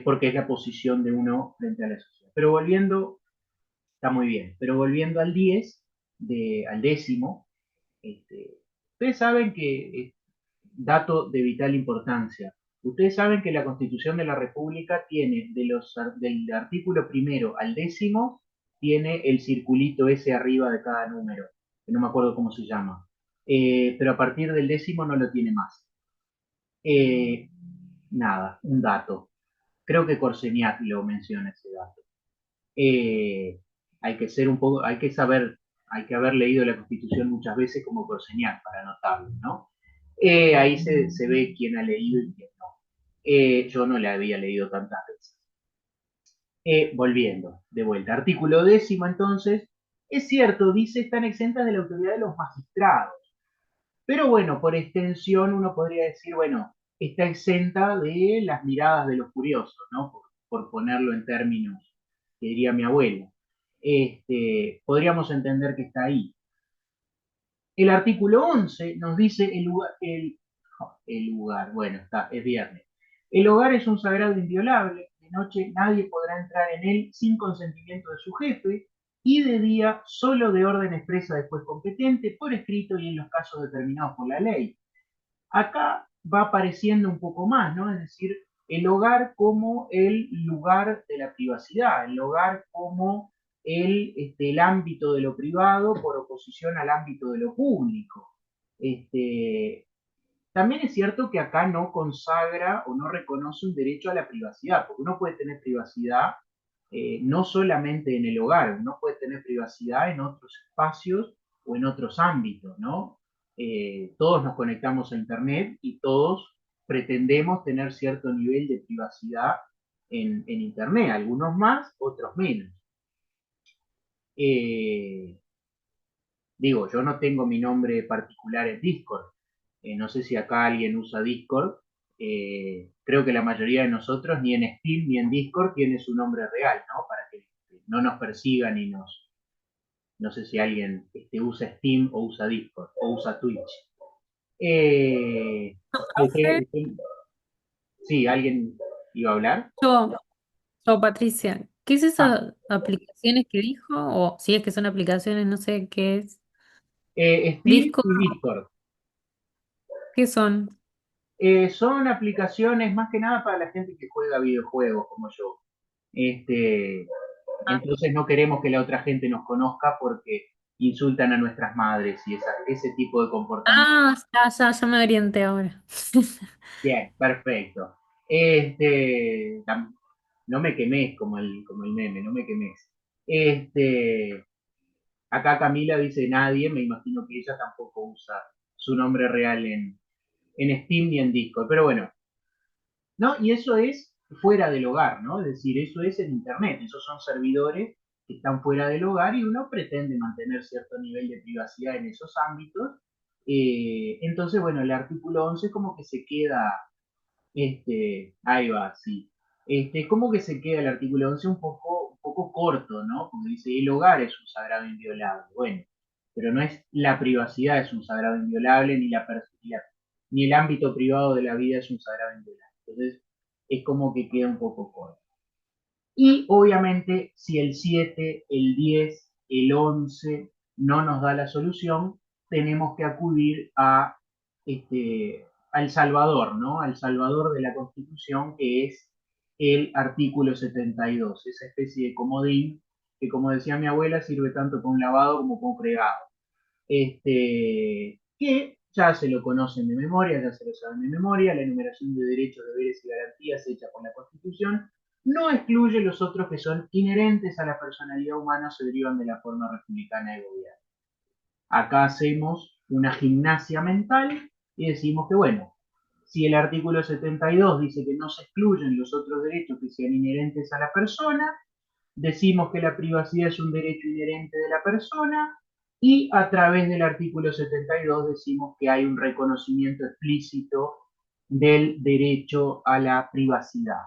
porque es la posición de uno frente a la sociedad. Pero volviendo, está muy bien, pero volviendo al 10, al décimo, ustedes saben que dato de vital importancia. Ustedes saben que la Constitución de la República tiene del artículo primero al décimo, tiene el circulito ese arriba de cada número, que no me acuerdo cómo se llama. Pero a partir del décimo no lo tiene más. Eh, nada, un dato. Creo que Corseniat lo menciona ese dato. Eh, hay que ser un poco, hay que saber, hay que haber leído la Constitución muchas veces como Corseniat para notarlo, ¿no? Ahí se ve quién ha leído y quién no. Yo no la había leído tantas veces. Volviendo, de vuelta. Artículo 10, entonces, es cierto, dice, están exentas de la autoridad de los magistrados. Pero bueno, por extensión uno podría decir, bueno, está exenta de las miradas de los curiosos, ¿no? Por ponerlo en términos que diría mi abuelo. Podríamos entender que está ahí. El artículo 11 nos dice el lugar, bueno, es viernes. El hogar es un sagrado inviolable, de noche nadie podrá entrar en él sin consentimiento de su jefe, y de día solo de orden expresa después competente, por escrito y en los casos determinados por la ley. Acá va apareciendo un poco más, ¿no? Es decir, el hogar como el lugar de la privacidad, el hogar como el ámbito de lo privado por oposición al ámbito de lo público. Este, también es cierto que acá no consagra o no reconoce un derecho a la privacidad, porque uno puede tener privacidad no solamente en el hogar, uno puede tener privacidad en otros espacios o en otros ámbitos, ¿no? Todos nos conectamos a Internet y todos pretendemos tener cierto nivel de privacidad en Internet, algunos más, otros menos. Eh, Digo, yo no tengo mi nombre particular en Discord. No sé si acá alguien usa Discord. Creo que la mayoría de nosotros ni en Steam ni en Discord tiene su nombre real, ¿no? Para que no nos persigan y nos... No sé si alguien usa Steam o usa Discord o usa Twitch. Eh, usted- usted- sí, ¿alguien iba a hablar? Yo, Patricia, ¿qué es Ah, esas aplicaciones que dijo? O si es que son aplicaciones, no sé qué es. Steam Discord, y Discord. ¿qué son? Son aplicaciones más que nada para la gente que juega videojuegos como yo. Este, Ah, entonces no queremos que la otra gente nos conozca porque insultan a nuestras madres y ese tipo de comportamiento. ya me orienté ahora. Bien, perfecto. No me quemes como el meme, no me quemes. Este, Acá Camila dice nadie, me imagino que ella tampoco usa su nombre real en Steam ni en Discord. Pero bueno, ¿no? Y eso es fuera del hogar, ¿no? Es decir, eso es en Internet, esos son servidores que están fuera del hogar y uno pretende mantener cierto nivel de privacidad en esos ámbitos. Entonces, bueno, el artículo 11 como que se queda, ahí va, sí. Como que se queda el artículo 11 un poco corto, ¿no? Porque dice, el hogar es un sagrado inviolable. Bueno, pero no es la privacidad es un sagrado inviolable, ni el ámbito privado de la vida es un sagrado inviolable. Entonces, es como que queda un poco corto. Y obviamente, si el 7, el 10, el 11 no nos da la solución, tenemos que acudir al Salvador, ¿no? Al Salvador de la Constitución, que es el artículo 72, esa especie de comodín que, como decía mi abuela, sirve tanto para un lavado como para un fregado. Que ya se lo conocen de memoria, ya se lo saben de memoria, la enumeración de derechos, deberes y garantías hecha por la Constitución no excluye los otros que son inherentes a la personalidad humana o se derivan de la forma republicana de gobierno. Acá hacemos una gimnasia mental y decimos que, bueno, si el artículo 72 dice que no se excluyen los otros derechos que sean inherentes a la persona, decimos que la privacidad es un derecho inherente de la persona y a través del artículo 72 decimos que hay un reconocimiento explícito del derecho a la privacidad.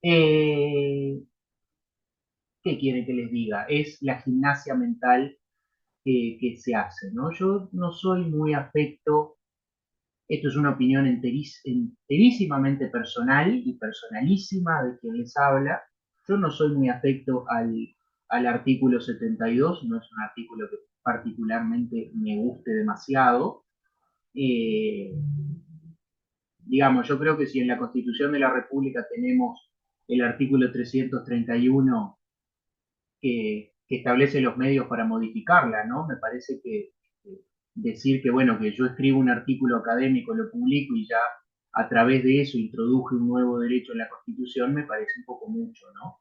Eh, ¿Qué quieren que les diga? Es la gimnasia mental que se hace, ¿no? Yo no soy muy afecto, esto es una opinión enterísimamente personal y personalísima de quien les habla, yo no soy muy afecto al artículo 72, no es un artículo que particularmente me guste demasiado. Eh, digamos, yo creo que si en la Constitución de la República tenemos el artículo 331 que establece los medios para modificarla, ¿no? Me parece que decir que, bueno, que yo escribo un artículo académico, lo publico y ya a través de eso introduje un nuevo derecho en la Constitución, me parece un poco mucho, ¿no?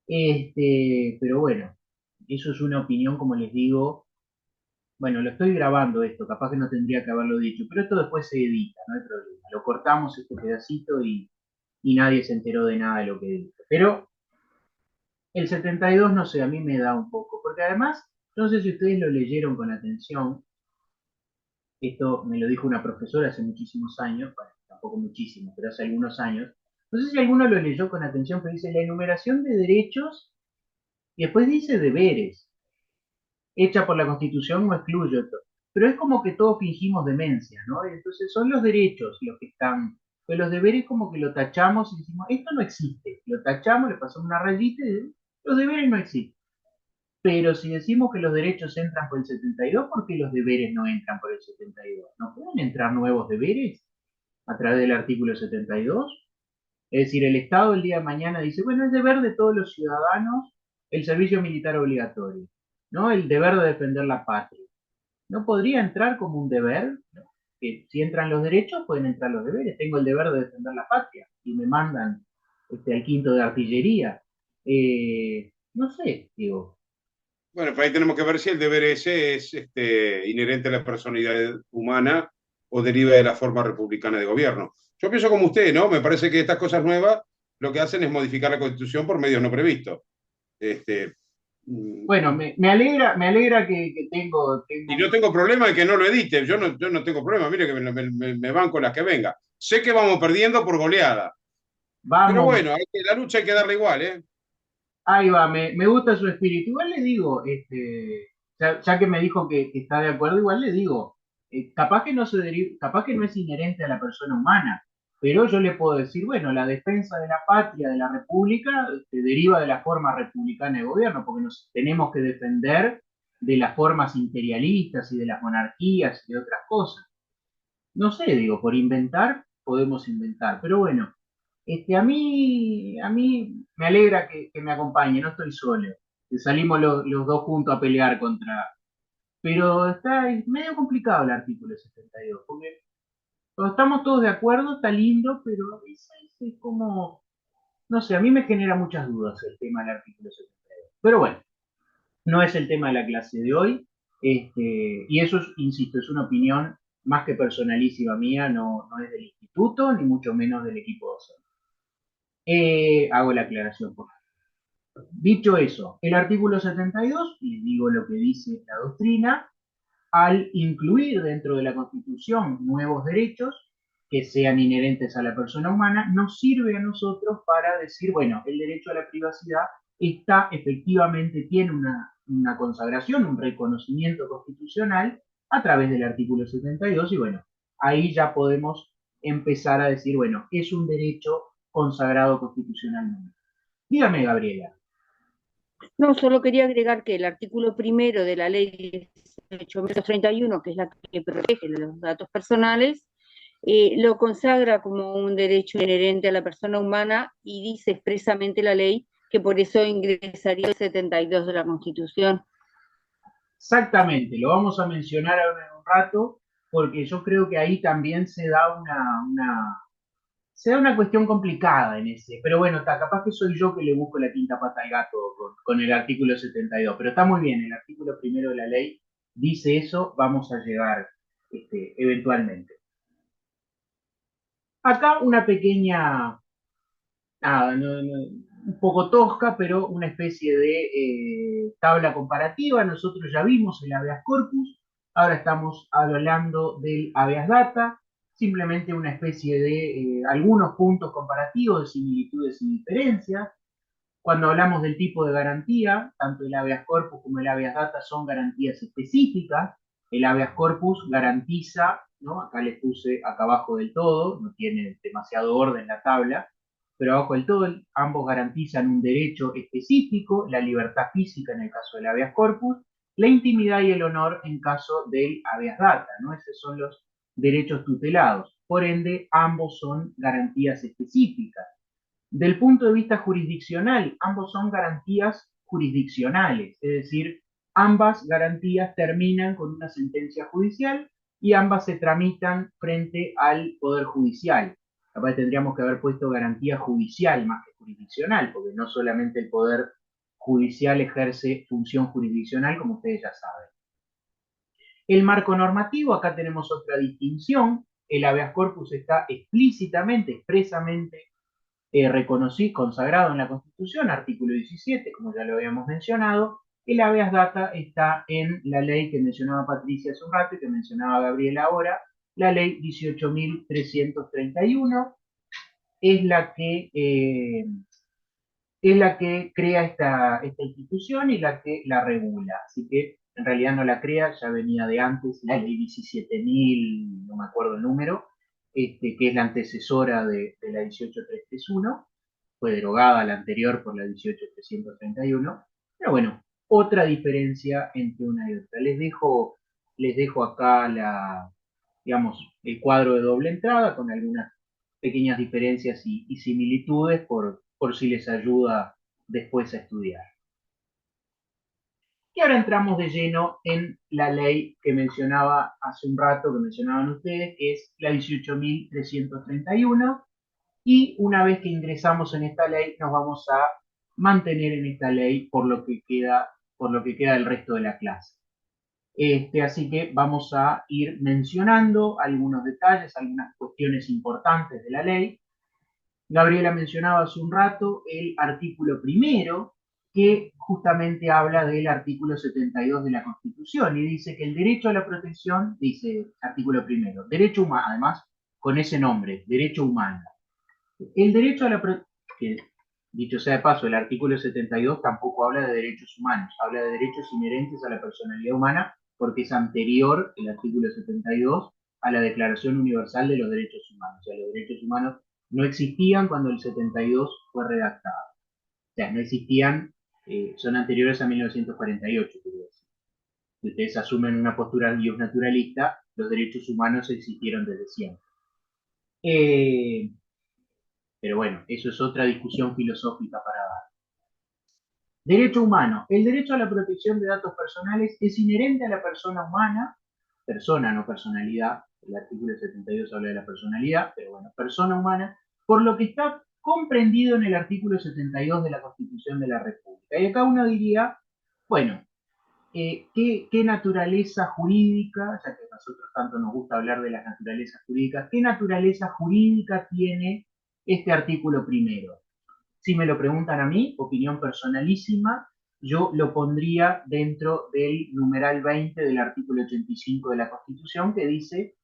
Pero bueno, eso es una opinión, como les digo. Bueno, lo estoy grabando esto, capaz que no tendría que haberlo dicho, pero esto después se edita, no hay problema. Lo cortamos este pedacito y nadie se enteró de nada de lo que dije. Pero el 72, no sé, a mí me da un poco, porque además, no sé si ustedes lo leyeron con atención, esto me lo dijo una profesora hace muchísimos años, bueno, tampoco muchísimo, pero hace algunos años. No sé si alguno lo leyó con atención, pero dice la enumeración de derechos y después dice deberes. Hecha por la Constitución no excluye otro. Pero es como que todos fingimos demencia, ¿no? Entonces son los derechos los que están, pero los deberes como que lo tachamos y decimos, esto no existe. Lo tachamos, le pasamos una rayita y los deberes no existen. Pero si decimos que los derechos entran por el 72, ¿por qué los deberes no entran por el 72? ¿No pueden entrar nuevos deberes a través del artículo 72? Es decir, el Estado el día de mañana dice, bueno, es deber de todos los ciudadanos el servicio militar obligatorio, ¿no? El deber de defender la patria. ¿No podría entrar como un deber? ¿No? Que si entran los derechos, pueden entrar los deberes. Tengo el deber de defender la patria y me mandan al quinto de artillería. No sé, digo. Bueno, por ahí tenemos que ver si el deber ese es inherente a la personalidad humana o deriva de la forma republicana de gobierno. Yo pienso como usted, ¿no? Me parece que estas cosas nuevas lo que hacen es modificar la Constitución por medios no previstos. Este, Bueno, me alegra que tengo. Y no tengo problema en que no lo edite. Yo no tengo problema. Mire que me banco las que venga. Sé que vamos perdiendo por goleada. Pero Vamos, bueno, la lucha hay que darle igual, ¿eh? ahí va, me gusta su espíritu. Igual le digo, ya que me dijo que está de acuerdo, igual le digo, capaz que no capaz que no es inherente a la persona humana, pero yo le puedo decir, bueno, la defensa de la patria, de la república, deriva de la forma republicana de gobierno, porque nos tenemos que defender de las formas imperialistas y de las monarquías y de otras cosas. No sé, digo, por inventar, podemos inventar, pero bueno, a mí me alegra que me acompañe, no estoy solo, que salimos los dos juntos a pelear contra. Pero es medio complicado el artículo 72, porque cuando estamos todos de acuerdo está lindo, pero es como, no sé, a mí me genera muchas dudas el tema del artículo 72. Pero bueno, no es el tema de la clase de hoy, y eso, insisto, es una opinión más que personalísima mía, no es del instituto, ni mucho menos del equipo docente. Hago la aclaración, por favor. Dicho eso, el artículo 72, les digo lo que dice la doctrina, al incluir dentro de la Constitución nuevos derechos que sean inherentes a la persona humana, nos sirve a nosotros para decir, bueno, el derecho a la privacidad está efectivamente, tiene una consagración, un reconocimiento constitucional a través del artículo 72 y bueno, ahí ya podemos empezar a decir, bueno, es un derecho consagrado constitucionalmente. Dígame, Gabriela. No, solo quería agregar que el artículo primero de la ley 1831, que es la que protege los datos personales, lo consagra como un derecho inherente a la persona humana y dice expresamente la ley que por eso ingresaría el 72 de la Constitución. Exactamente, lo vamos a mencionar ahora en un rato, porque yo creo que ahí también se da una cuestión complicada en ese. Pero bueno, capaz que soy yo que le busco la quinta pata al gato con el artículo 72. Pero está muy bien, el artículo primero de la ley dice eso, vamos a llegar eventualmente. Acá una pequeña, nada, un poco tosca, pero una especie de tabla comparativa. Nosotros ya vimos el habeas corpus, ahora estamos hablando del habeas data, simplemente una especie de algunos puntos comparativos de similitudes y diferencias. Cuando hablamos del tipo de garantía, tanto el habeas corpus como el habeas data son garantías específicas. El habeas corpus garantiza, ¿no? Acá les puse acá abajo del todo, no tiene demasiado orden la tabla, pero abajo del todo ambos garantizan un derecho específico, la libertad física en el caso del habeas corpus, la intimidad y el honor en caso del habeas data, ¿no? Esos son los derechos tutelados. Por ende, ambos son garantías específicas. Del punto de vista jurisdiccional, ambos son garantías jurisdiccionales, es decir, ambas garantías terminan con una sentencia judicial y ambas se tramitan frente al Poder Judicial. Capaz tendríamos que haber puesto garantía judicial más que jurisdiccional, porque no solamente el Poder Judicial ejerce función jurisdiccional, como ustedes ya saben. El marco normativo, acá tenemos otra distinción. El habeas corpus está explícitamente, expresamente reconocido, consagrado en la Constitución, artículo 17, como ya lo habíamos mencionado. El habeas data está en la ley que mencionaba Patricia hace un rato y que mencionaba Gabriel ahora, la ley 18.331, es la que crea esta institución y la que la regula. Así que en realidad no la crea, ya venía de antes, la ley 17.000, no me acuerdo el número, que es la antecesora de la 18.331, fue derogada la anterior por la 18.331, pero bueno, otra diferencia entre una y otra. Les dejo acá digamos, el cuadro de doble entrada con algunas pequeñas diferencias y similitudes por si les ayuda después a estudiar. Y ahora entramos de lleno en la ley que mencionaba hace un rato, que mencionaban ustedes, que es la 18.331, y una vez que ingresamos en esta ley nos vamos a mantener en esta ley por lo que queda del resto de la clase. Así que vamos a ir mencionando algunos detalles, algunas cuestiones importantes de la ley. Gabriela mencionaba hace un rato el artículo primero, que justamente habla del artículo 72 de la Constitución y dice que el derecho a la protección, dice artículo primero, derecho humano, además con ese nombre, derecho humano. El derecho a la protección, dicho sea de paso, el artículo 72 tampoco habla de derechos humanos, habla de derechos inherentes a la personalidad humana porque es anterior, el artículo 72, a la Declaración Universal de los Derechos Humanos. O sea, los derechos humanos no existían cuando el 72 fue redactado. O sea, no existían, son anteriores a 1948, quiero decir. Si ustedes asumen una postura biosnaturalista, los derechos humanos existieron desde siempre. Pero bueno, eso es otra discusión filosófica para dar. Derecho humano. El derecho a la protección de datos personales es inherente a la persona humana, persona, no personalidad. El artículo 72 habla de la personalidad, pero bueno, persona humana, por lo que está comprendido en el artículo 72 de la Constitución de la República. Y acá uno diría, bueno, ¿qué naturaleza jurídica, ya que a nosotros tanto nos gusta hablar de las naturalezas jurídicas, qué naturaleza jurídica tiene este artículo primero? Si me lo preguntan a mí, opinión personalísima, yo lo pondría dentro del numeral 20 del artículo 85 de la Constitución, que dice: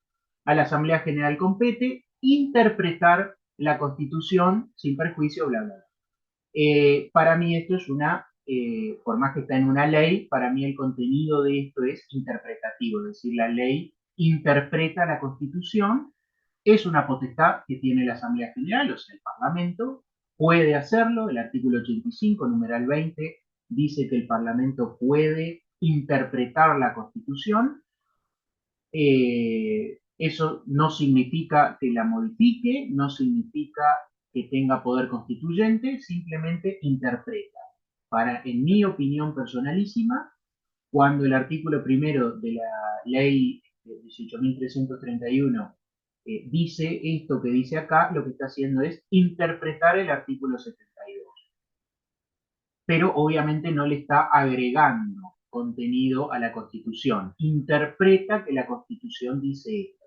a la Asamblea General compete interpretar la Constitución sin perjuicio, bla, bla, bla. Para mí esto es por más que está en una ley, para mí el contenido de esto es interpretativo, es decir, la ley interpreta la Constitución, es una potestad que tiene la Asamblea General, o sea, el Parlamento puede hacerlo. El artículo 85, numeral 20, dice que el Parlamento puede interpretar la Constitución. Eso no significa que la modifique, no significa que tenga poder constituyente, simplemente interpreta. En mi opinión personalísima, cuando el artículo primero de la ley 18.331 dice esto que dice acá, lo que está haciendo es interpretar el artículo 72. Pero obviamente no le está agregando contenido a la Constitución. Interpreta que la Constitución dice esto.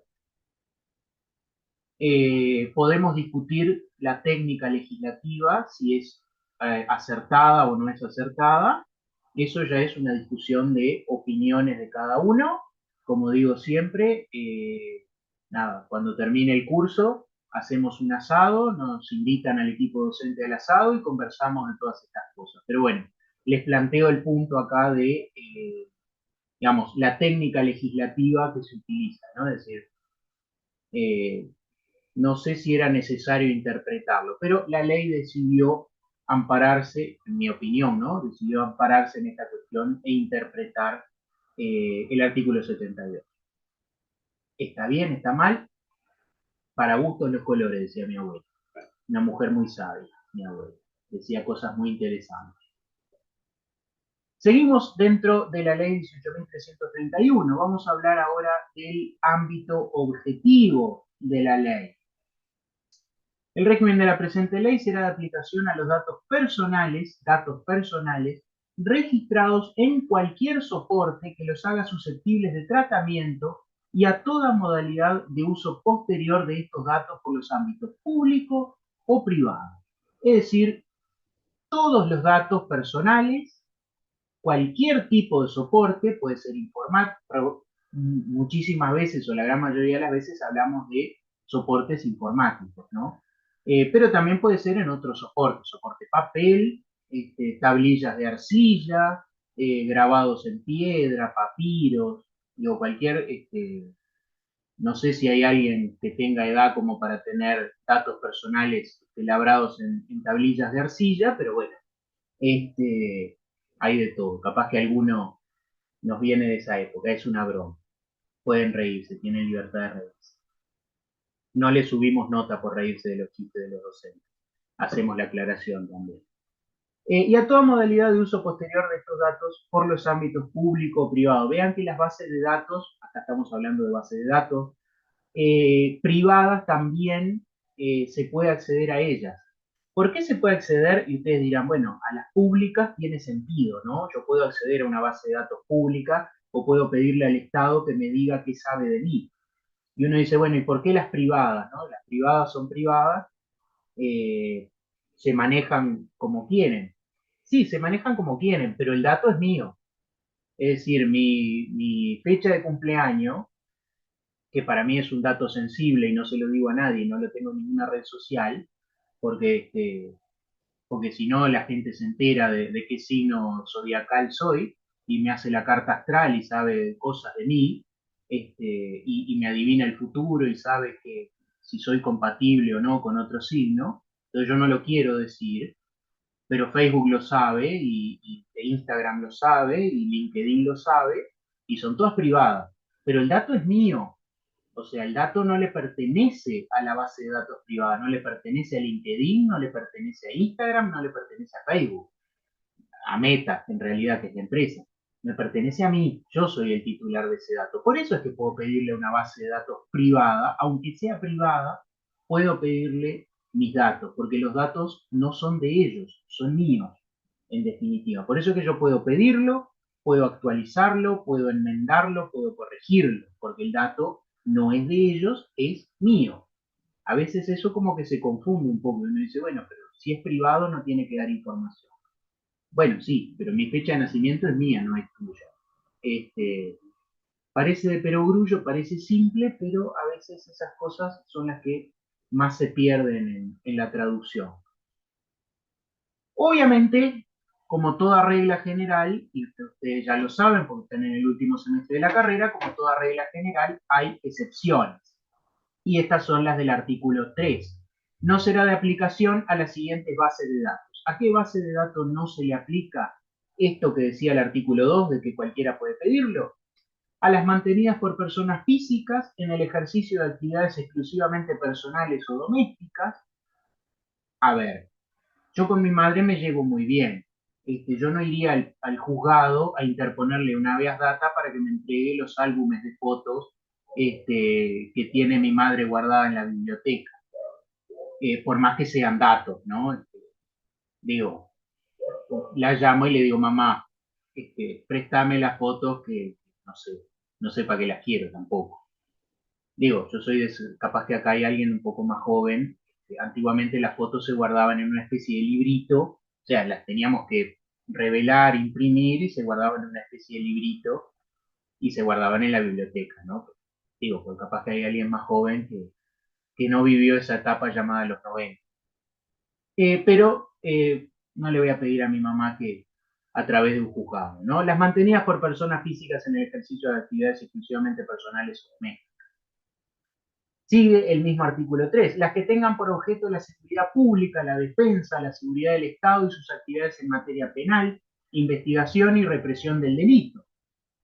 Podemos discutir la técnica legislativa, si es acertada o no es acertada. Eso ya es una discusión de opiniones de cada uno. Como digo siempre, nada, cuando termine el curso hacemos un asado, nos invitan al equipo docente al asado y conversamos de todas estas cosas. Pero bueno, les planteo el punto acá de, digamos, la técnica legislativa que se utiliza, ¿no? Es decir, no sé si era necesario interpretarlo, pero la ley decidió ampararse, en mi opinión, ¿no? Decidió ampararse en esta cuestión e interpretar el artículo 72. ¿Está bien? ¿Está mal? Para gustos los colores, decía mi abuela. Una mujer muy sabia, mi abuela. Decía cosas muy interesantes. Seguimos dentro de la ley 18.331. Vamos a hablar ahora del ámbito objetivo de la ley. El régimen de la presente ley será de aplicación a los datos personales registrados en cualquier soporte que los haga susceptibles de tratamiento y a toda modalidad de uso posterior de estos datos por los ámbitos público o privado. Es decir, todos los datos personales, cualquier tipo de soporte, puede ser informático, muchísimas veces o la gran mayoría de las veces hablamos de soportes informáticos, ¿no? Pero también puede ser en otros soportes, soporte papel, tablillas de arcilla, grabados en piedra, papiros, digo, cualquier, no sé si hay alguien que tenga edad como para tener datos personales labrados en tablillas de arcilla, pero bueno, hay de todo. Capaz que alguno nos viene de esa época, es una broma. Pueden reírse, tienen libertad de reírse. No le subimos nota por reírse de los chistes de los docentes. Hacemos la aclaración también. Y a toda modalidad de uso posterior de estos datos por los ámbitos público o privado. Vean que las bases de datos, acá estamos hablando de bases de datos, privadas también se puede acceder a ellas. ¿Por qué se puede acceder? Y ustedes dirán, bueno, a las públicas tiene sentido, ¿no? Yo puedo acceder a una base de datos pública o puedo pedirle al Estado que me diga qué sabe de mí. Y uno dice, bueno, ¿y por qué las privadas, no? Las privadas son privadas, eh, se manejan como quieren. Sí, se manejan como quieren, pero el dato es mío. Es decir, mi fecha de cumpleaños, que para mí es un dato sensible y no se lo digo a nadie, no lo tengo en ninguna red social, porque, porque si no la gente se entera de qué signo zodiacal soy y me hace la carta astral y sabe cosas de mí, y me adivina el futuro y sabe que si soy compatible o no con otro signo, entonces yo no lo quiero decir, pero Facebook lo sabe y Instagram lo sabe y LinkedIn lo sabe y son todas privadas, pero el dato es mío. O sea, el dato no le pertenece a la base de datos privada, no le pertenece a LinkedIn, no le pertenece a Instagram, no le pertenece a Facebook, a Meta, en realidad, que es la empresa. Me pertenece a mí, yo soy el titular de ese dato. Por eso es que puedo pedirle una base de datos privada, aunque sea privada, puedo pedirle mis datos, porque los datos no son de ellos, son míos, en definitiva. Por eso es que yo puedo pedirlo, puedo actualizarlo, puedo enmendarlo, puedo corregirlo, porque el dato no es de ellos, es mío. A veces eso como que se confunde un poco. Uno dice, bueno, pero si es privado no tiene que dar información. Bueno, sí, pero mi fecha de nacimiento es mía, no es tuya. Parece de perogrullo, parece simple, pero a veces esas cosas son las que más se pierden en la traducción. Obviamente, como toda regla general, y ustedes ya lo saben porque están en el último semestre de la carrera, como toda regla general hay excepciones. Y estas son las del artículo 3. No será de aplicación a las siguientes bases de datos. ¿A qué base de datos no se le aplica esto que decía el artículo 2 de que cualquiera puede pedirlo? A las mantenidas por personas físicas en el ejercicio de actividades exclusivamente personales o domésticas. A ver, yo con mi madre me llevo muy bien. Yo no iría al juzgado a interponerle una habeas data para que me entregue los álbumes de fotos que tiene mi madre guardada en la biblioteca, por más que sean datos, ¿no? Digo, la llamo y le digo, mamá, préstame las fotos que no sé para qué las quiero tampoco. Digo, yo soy capaz que acá hay alguien un poco más joven. Antiguamente las fotos se guardaban en una especie de librito, o sea, las teníamos que revelar, imprimir y se guardaban en una especie de librito y se guardaban en la biblioteca, ¿no? Digo, porque capaz que hay alguien más joven que no vivió esa etapa llamada los 90. Pero no le voy a pedir a mi mamá que a través de un juzgado, ¿no? Las mantenidas por personas físicas en el ejercicio de actividades exclusivamente personales o domésticas. Sigue el mismo artículo 3. Las que tengan por objeto la seguridad pública, la defensa, la seguridad del Estado y sus actividades en materia penal, investigación y represión del delito.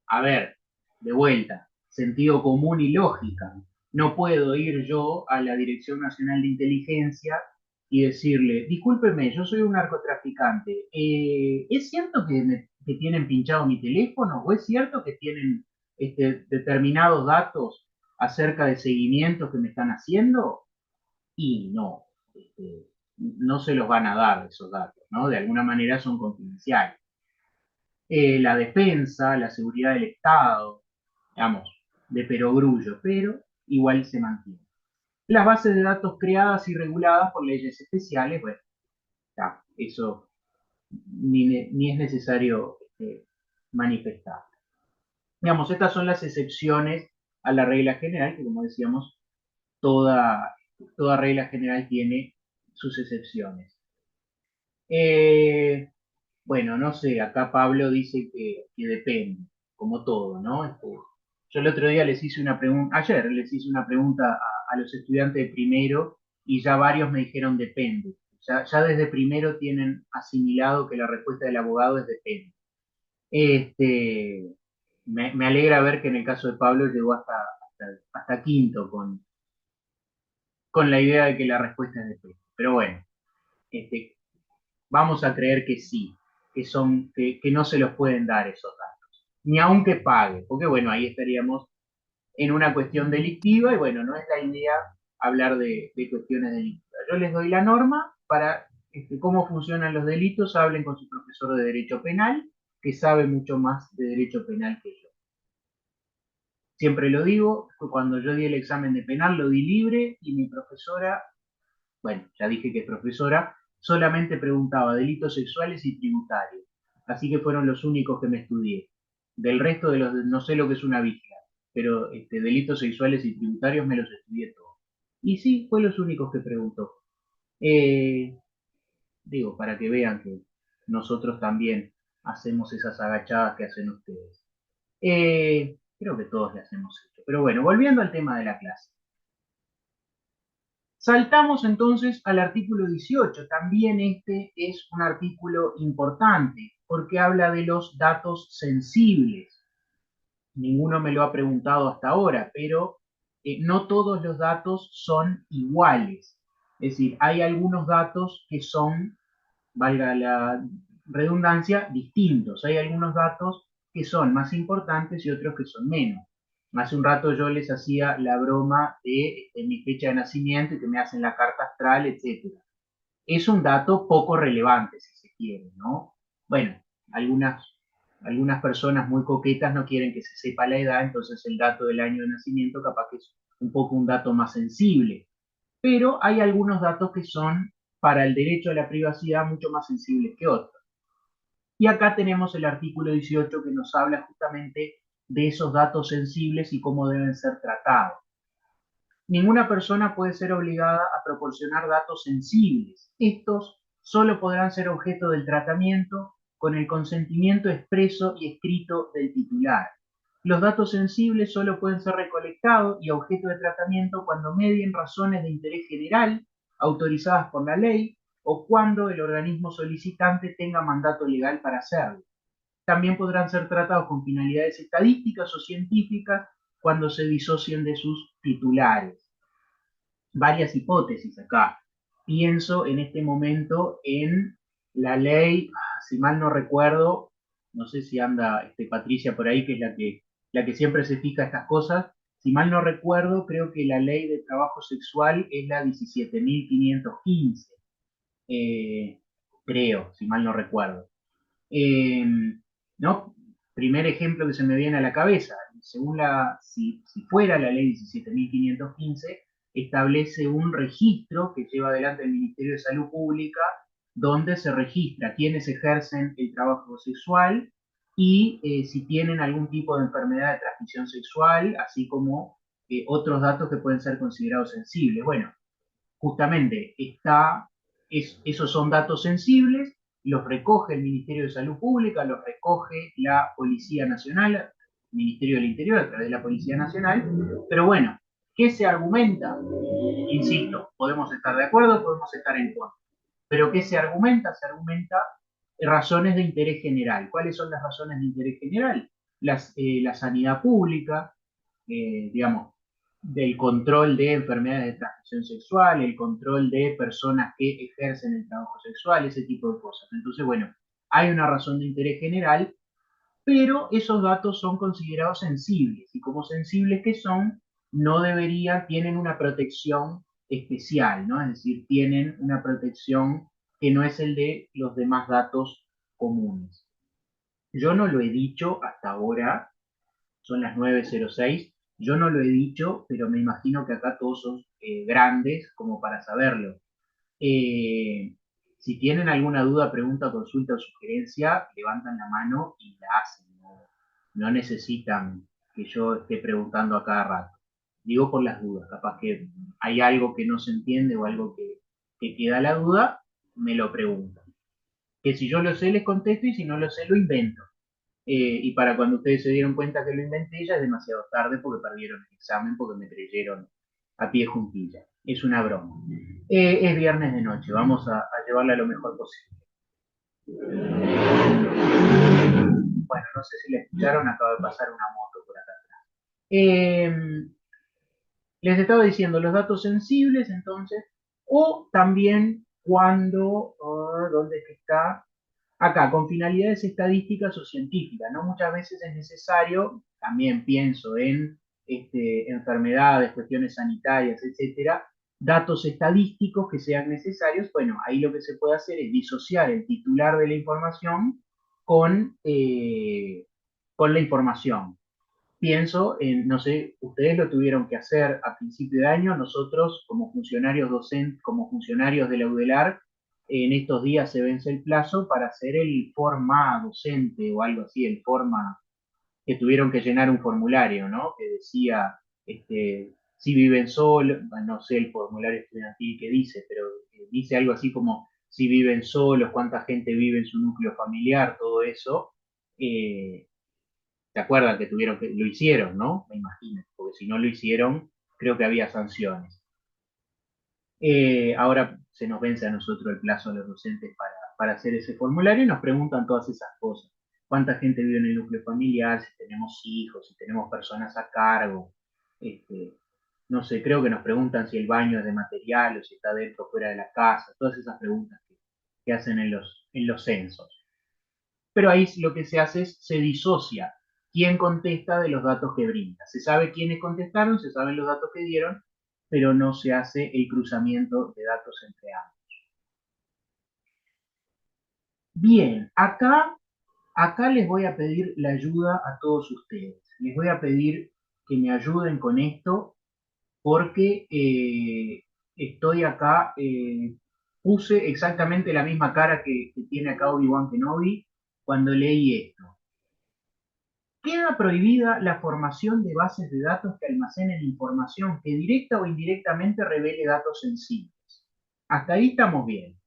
A ver, de vuelta, sentido común y lógica. No puedo ir yo a la Dirección Nacional de Inteligencia y decirle, discúlpeme, yo soy un narcotraficante, ¿es cierto que tienen pinchado mi teléfono? ¿O es cierto que tienen determinados datos acerca de seguimientos que me están haciendo? Y no, no se los van a dar esos datos, ¿no? De alguna manera son confidenciales. La defensa, la seguridad del Estado, digamos, de perogrullo, pero igual se mantiene. Las bases de datos creadas y reguladas por leyes especiales, bueno, ya, eso ni es necesario manifestar. Digamos, estas son las excepciones a la regla general, que como decíamos, toda regla general tiene sus excepciones. Bueno, no sé, acá Pablo dice que depende, como todo, ¿no? Yo el otro día les hice una pregunta, ayer les hice una pregunta a los estudiantes de primero y ya varios me dijeron depende. Ya desde primero tienen asimilado que la respuesta del abogado es depende. Me alegra ver que en el caso de Pablo llegó hasta quinto con la idea de que la respuesta es depende. Pero bueno, vamos a creer que sí, que no se los pueden dar esos datos, ni aunque pague, porque bueno, ahí estaríamos en una cuestión delictiva y bueno, no es la idea hablar de cuestiones delictivas. Yo les doy la norma para cómo funcionan los delitos, hablen con su profesor de Derecho Penal, que sabe mucho más de Derecho Penal que yo. Siempre lo digo, cuando yo di el examen de penal lo di libre y mi profesora, bueno, ya dije que es profesora, solamente preguntaba delitos sexuales y tributarios. Así que fueron los únicos que me estudié. Del resto de los, no sé lo que es una vigila, pero delitos sexuales y tributarios me los estudié todos. Y sí, fue los únicos que preguntó. Digo, para que vean que nosotros también hacemos esas agachadas que hacen ustedes. Creo que todos las hemos hecho. Pero bueno, volviendo al tema de la clase. Saltamos entonces al artículo 18. También este es un artículo importante porque habla de los datos sensibles. Ninguno me lo ha preguntado hasta ahora, pero no todos los datos son iguales. Es decir, hay algunos datos que son, valga la redundancia, distintos. Hay algunos datos que son más importantes y otros que son menos. Hace un rato yo les hacía la broma de mi fecha de nacimiento y que me hacen la carta astral, etc. Es un dato poco relevante, si se quiere, ¿no? Bueno, algunas personas muy coquetas no quieren que se sepa la edad, entonces el dato del año de nacimiento capaz que es un poco un dato más sensible. Pero hay algunos datos que son para el derecho a la privacidad mucho más sensibles que otros. Y acá tenemos el artículo 18 que nos habla justamente de esos datos sensibles y cómo deben ser tratados. Ninguna persona puede ser obligada a proporcionar datos sensibles. Estos solo podrán ser objeto del tratamiento con el consentimiento expreso y escrito del titular. Los datos sensibles solo pueden ser recolectados y objeto de tratamiento cuando medien razones de interés general autorizadas por la ley o cuando el organismo solicitante tenga mandato legal para hacerlo. También podrán ser tratados con finalidades estadísticas o científicas cuando se disocien de sus titulares. Varias hipótesis acá. Pienso en este momento en la ley, si mal no recuerdo, no sé si anda Patricia por ahí, que es la que siempre se fija estas cosas. Si mal no recuerdo, creo que la ley de trabajo sexual es la 17.515. Creo, si mal no recuerdo. ¿No? Primer ejemplo que se me viene a la cabeza, según si fuera la ley 17.515, establece un registro que lleva adelante el Ministerio de Salud Pública, donde se registra quienes ejercen el trabajo sexual y si tienen algún tipo de enfermedad de transmisión sexual, así como otros datos que pueden ser considerados sensibles. Bueno, justamente esos son datos sensibles, los recoge el Ministerio de Salud Pública, los recoge la Policía Nacional, el Ministerio del Interior a través de la Policía Nacional, pero bueno, ¿qué se argumenta? Insisto, podemos estar de acuerdo, podemos estar en contra, pero ¿qué se argumenta? Se argumenta razones de interés general. ¿Cuáles son las razones de interés general? La sanidad pública, digamos, del control de enfermedades de transmisión sexual, el control de personas que ejercen el trabajo sexual, ese tipo de cosas. Entonces, bueno, hay una razón de interés general, pero esos datos son considerados sensibles y como sensibles que son, no deberían, tienen una protección especial, ¿no? Es decir, tienen una protección que no es el de los demás datos comunes. Yo no lo he dicho hasta ahora, son las 9:06, yo no lo he dicho, pero me imagino que acá todos son grandes como para saberlo. Eh, si tienen alguna duda, pregunta, consulta o sugerencia, levantan la mano y la hacen. No necesitan que yo esté preguntando a cada rato. Digo por las dudas, capaz que hay algo que no se entiende o algo que queda la duda, me lo preguntan. Que si yo lo sé, les contesto y si no lo sé, lo invento. Y para cuando ustedes se dieron cuenta que lo inventé, ya es demasiado tarde porque perdieron el examen, porque me creyeron a pie juntilla. Es una broma. Es viernes de noche, vamos a llevarla lo mejor posible. Bueno, no sé si la escucharon, acaba de pasar una moto por acá atrás. Les estaba diciendo los datos sensibles, entonces, o también cuando, ¿dónde es que está? Acá, con finalidades estadísticas o científicas, ¿no? Muchas veces es necesario, también pienso en enfermedades, cuestiones sanitarias, etcétera, datos estadísticos que sean necesarios. Bueno, ahí lo que se puede hacer es disociar el titular de la información con la información. Pienso en, no sé, ustedes lo tuvieron que hacer a principio de año, nosotros como funcionarios docentes, como funcionarios de la UDELAR, en estos días se vence el plazo para hacer el forma docente o algo así, el forma que tuvieron que llenar un formulario, ¿no? Que decía, si viven solos, no sé el formulario estudiantil que dice, pero dice algo así como si viven solos, cuánta gente vive en su núcleo familiar, todo eso. ¿Se acuerdan que tuvieron que, lo hicieron, no? Me imagino, porque si no lo hicieron, creo que había sanciones. Ahora se nos vence a nosotros el plazo a los docentes para hacer ese formulario y nos preguntan todas esas cosas. ¿Cuánta gente vive en el núcleo familiar? Si tenemos hijos, si tenemos personas a cargo. No sé, creo que nos preguntan si el baño es de material o si está dentro o fuera de la casa. Todas esas preguntas que hacen en los censos. Pero ahí lo que se hace es se disocia quién contesta de los datos que brinda. Se sabe quiénes contestaron, se saben los datos que dieron, pero no se hace el cruzamiento de datos entre ambos. Bien, acá les voy a pedir la ayuda a todos ustedes. Les voy a pedir que me ayuden con esto porque estoy acá, puse exactamente la misma cara que tiene acá Obi-Wan Kenobi cuando leí esto. Queda prohibida la formación de bases de datos que almacenen información que directa o indirectamente revele datos sensibles. Hasta ahí estamos bien.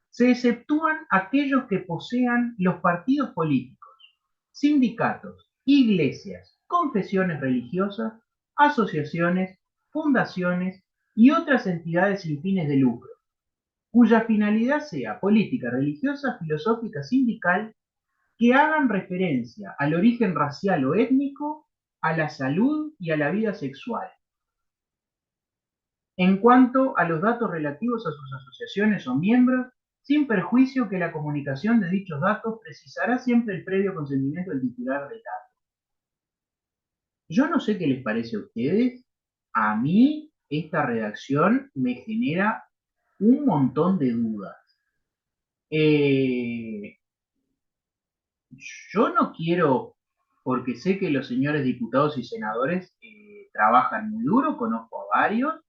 Se exceptúan aquellos que posean los partidos políticos, sindicatos, iglesias, confesiones religiosas, asociaciones, fundaciones y otras entidades sin fines de lucro, cuya finalidad sea política, religiosa, filosófica, sindical, que hagan referencia al origen racial o étnico, a la salud y a la vida sexual. En cuanto a los datos relativos a sus asociaciones o miembros, sin perjuicio que la comunicación de dichos datos precisará siempre el previo consentimiento del titular del dato. Yo no sé qué les parece a ustedes, a mí esta redacción me genera un montón de dudas. Yo no quiero, porque sé que los señores diputados y senadores trabajan muy duro, conozco a varios,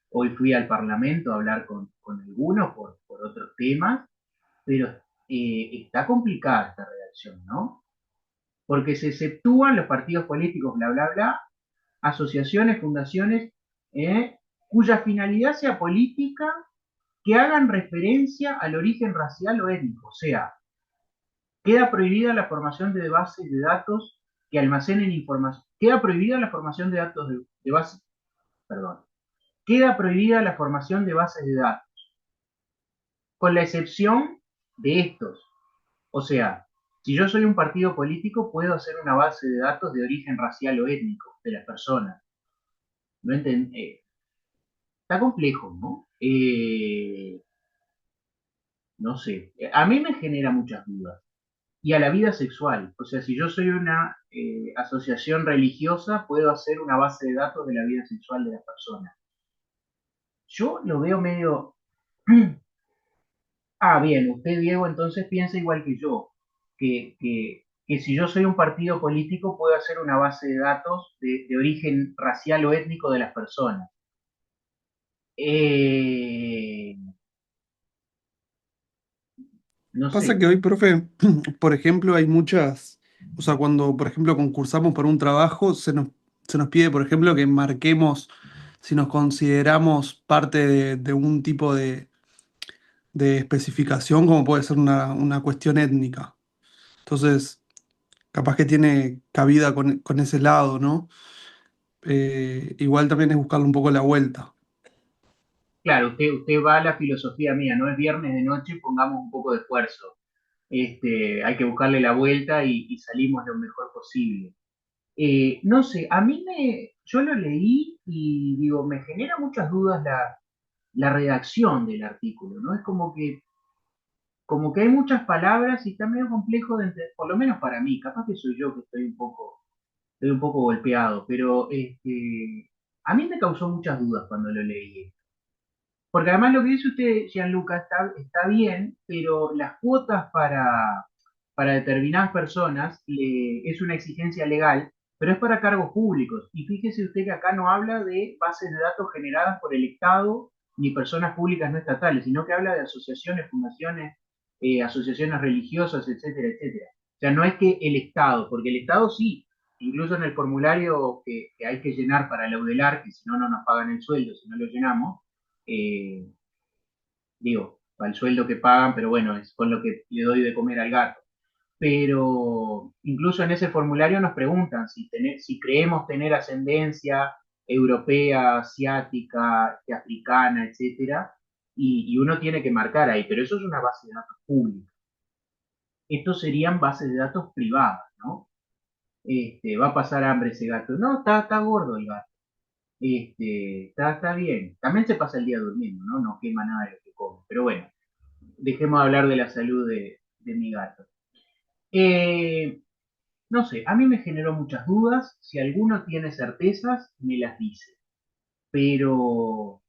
hoy fui al Parlamento a hablar con algunos por otros temas, pero está complicada esta redacción, ¿no? Porque se exceptúan los partidos políticos, bla, bla, bla, asociaciones, fundaciones, cuya finalidad sea política, que hagan referencia al origen racial o étnico, o sea, queda prohibida la formación de bases de datos que almacenen información. Queda prohibida la formación de datos de bases. Perdón. Queda prohibida la formación de bases de datos, con la excepción de estos. O sea, si yo soy un partido político, puedo hacer una base de datos de origen racial o étnico de las personas. no está complejo, ¿no? No sé, a mí me genera muchas dudas. Y a la vida sexual, o sea, si yo soy una asociación religiosa, puedo hacer una base de datos de la vida sexual de las personas. Yo lo veo medio... Ah, bien, usted, Diego, entonces piensa igual que yo, que si yo soy un partido político puedo hacer una base de datos de origen racial o étnico de las personas. Eh, no Pasa sé, que hoy, profe, por ejemplo, hay muchas, o sea, cuando, por ejemplo, concursamos por un trabajo, se nos pide, por ejemplo, que marquemos si nos consideramos parte de un tipo de especificación, como puede ser una cuestión étnica. Entonces, capaz que tiene cabida con ese lado, ¿no? Igual también es buscarle un poco la vuelta. claro, usted va a la filosofía mía, no es viernes de noche, pongamos un poco de esfuerzo. Hay que buscarle la vuelta y salimos lo mejor posible. No sé, yo lo leí y digo, me genera muchas dudas la redacción del artículo, ¿no? Es como que hay muchas palabras y está medio complejo de entender, por lo menos para mí, capaz que soy yo que estoy un poco golpeado, pero a mí me causó muchas dudas cuando lo leí. Porque además lo que dice usted, Gianluca, está bien, pero las cuotas para determinadas personas es una exigencia legal, pero es para cargos públicos. Y fíjese usted que acá no habla de bases de datos generadas por el Estado ni personas públicas no estatales, sino que habla de asociaciones, fundaciones, asociaciones religiosas, etcétera, etcétera. O sea, no es que el Estado, porque el Estado sí, incluso en el formulario que hay que llenar para laudelar, que si no, no nos pagan el sueldo, si no lo llenamos, eh, digo, para el sueldo que pagan, pero bueno, es con lo que le doy de comer al gato. Pero incluso en ese formulario nos preguntan si creemos tener ascendencia europea, asiática, africana, etcétera, y uno tiene que marcar ahí, pero eso es una base de datos pública. Estos serían bases de datos privadas, ¿no? Va a pasar hambre ese gato. No, está gordo el gato. Está bien. También se pasa el día durmiendo, ¿no? No quema nada de lo que come. Pero bueno, dejemos de hablar de la salud de mi gato. Eh, no sé, a mí me generó muchas dudas. Si alguno tiene certezas, me las dice. Pero,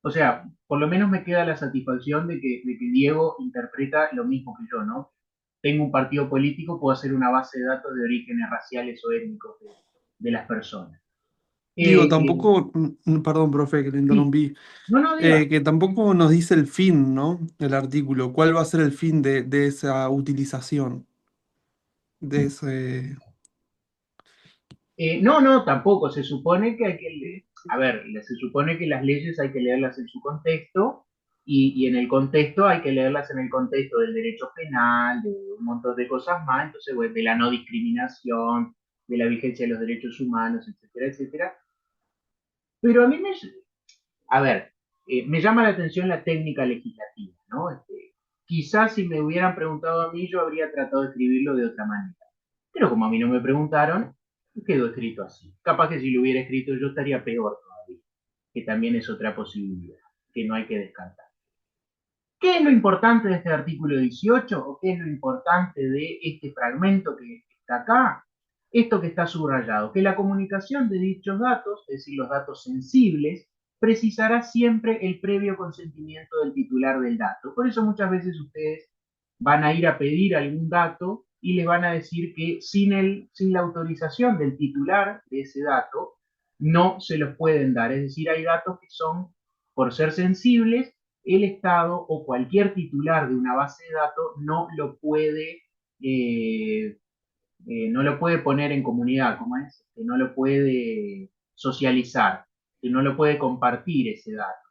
o sea, por lo menos me queda la satisfacción de que Diego interpreta lo mismo que yo, ¿no? Tengo un partido político, puedo hacer una base de datos de orígenes raciales o étnicos de las personas. Digo, Eh, tampoco, perdón, profe, que le sí, interrumpí, no, no, diga. que tampoco nos dice el fin, ¿no? El artículo. ¿Cuál va a ser el fin de esa utilización? De ese... No, no, tampoco. Se supone que hay que leer, a ver, se supone que las leyes hay que leerlas en su contexto y en el contexto hay que leerlas en el contexto del derecho penal, de un montón de cosas más, entonces, bueno, de la no discriminación, de la vigencia de los derechos humanos, etcétera, etcétera. Pero a ver, me llama la atención la técnica legislativa, ¿no? Quizás si me hubieran preguntado a mí, yo habría tratado de escribirlo de otra manera. Pero como a mí no me preguntaron, quedó escrito así. Capaz que si lo hubiera escrito yo estaría peor todavía, que también es otra posibilidad, que no hay que descartar. ¿Qué es lo importante de este artículo 18 o qué es lo importante de este fragmento que está acá? Esto que está subrayado, que la comunicación de dichos datos, es decir, los datos sensibles, precisará siempre el previo consentimiento del titular del dato. Por eso muchas veces ustedes van a ir a pedir algún dato y les van a decir que sin la autorización del titular de ese dato no se los pueden dar. Es decir, hay datos que son, por ser sensibles, el Estado o cualquier titular de una base de datos eh, no lo puede poner en comunidad, ¿cómo es? Que no lo puede socializar, que no lo puede compartir ese dato,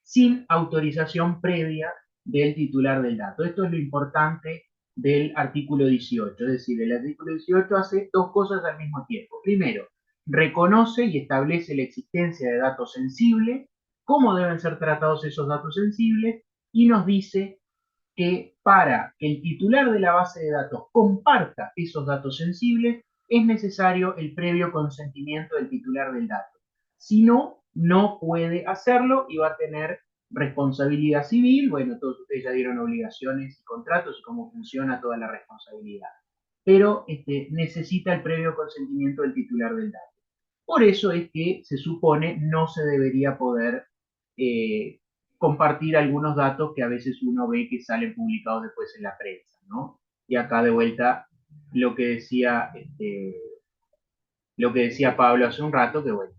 sin autorización previa del titular del dato. Esto es lo importante del artículo 18, es decir, el artículo 18 hace dos cosas al mismo tiempo. Primero, reconoce y establece la existencia de datos sensibles, cómo deben ser tratados esos datos sensibles, y nos dice que para que el titular de la base de datos comparta esos datos sensibles, es necesario el previo consentimiento del titular del dato. Si no, no puede hacerlo y va a tener responsabilidad civil. Bueno, todos ustedes ya dieron obligaciones y contratos y cómo funciona toda la responsabilidad. Pero necesita el previo consentimiento del titular del dato. Por eso es que se supone no se debería poder eh, compartir algunos datos que a veces uno ve que salen publicados después en la prensa, ¿no? Y acá de vuelta lo que decía, lo que decía Pablo hace un rato, que bueno,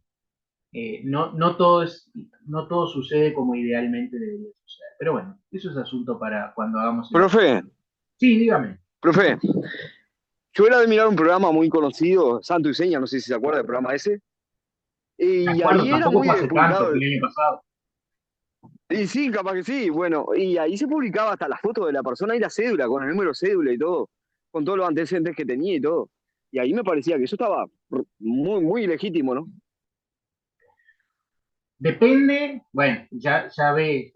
no todo sucede como idealmente debería suceder. Pero bueno, eso es asunto para cuando hagamos el... Profe, Sí, dígame. profe, yo era de mirar un programa muy conocido, Santo y Seña, no sé si se acuerda del programa ese, Me y acuerdo, ahí era tampoco muy fue hace tanto, publicado, fue el año pasado. y sí, capaz que sí, bueno, y ahí se publicaba hasta la foto de la persona y la cédula, con el número de cédula y todo, con todos los antecedentes que tenía y todo. Y ahí me parecía que eso estaba muy, muy legítimo, ¿no? Depende, bueno, ya ve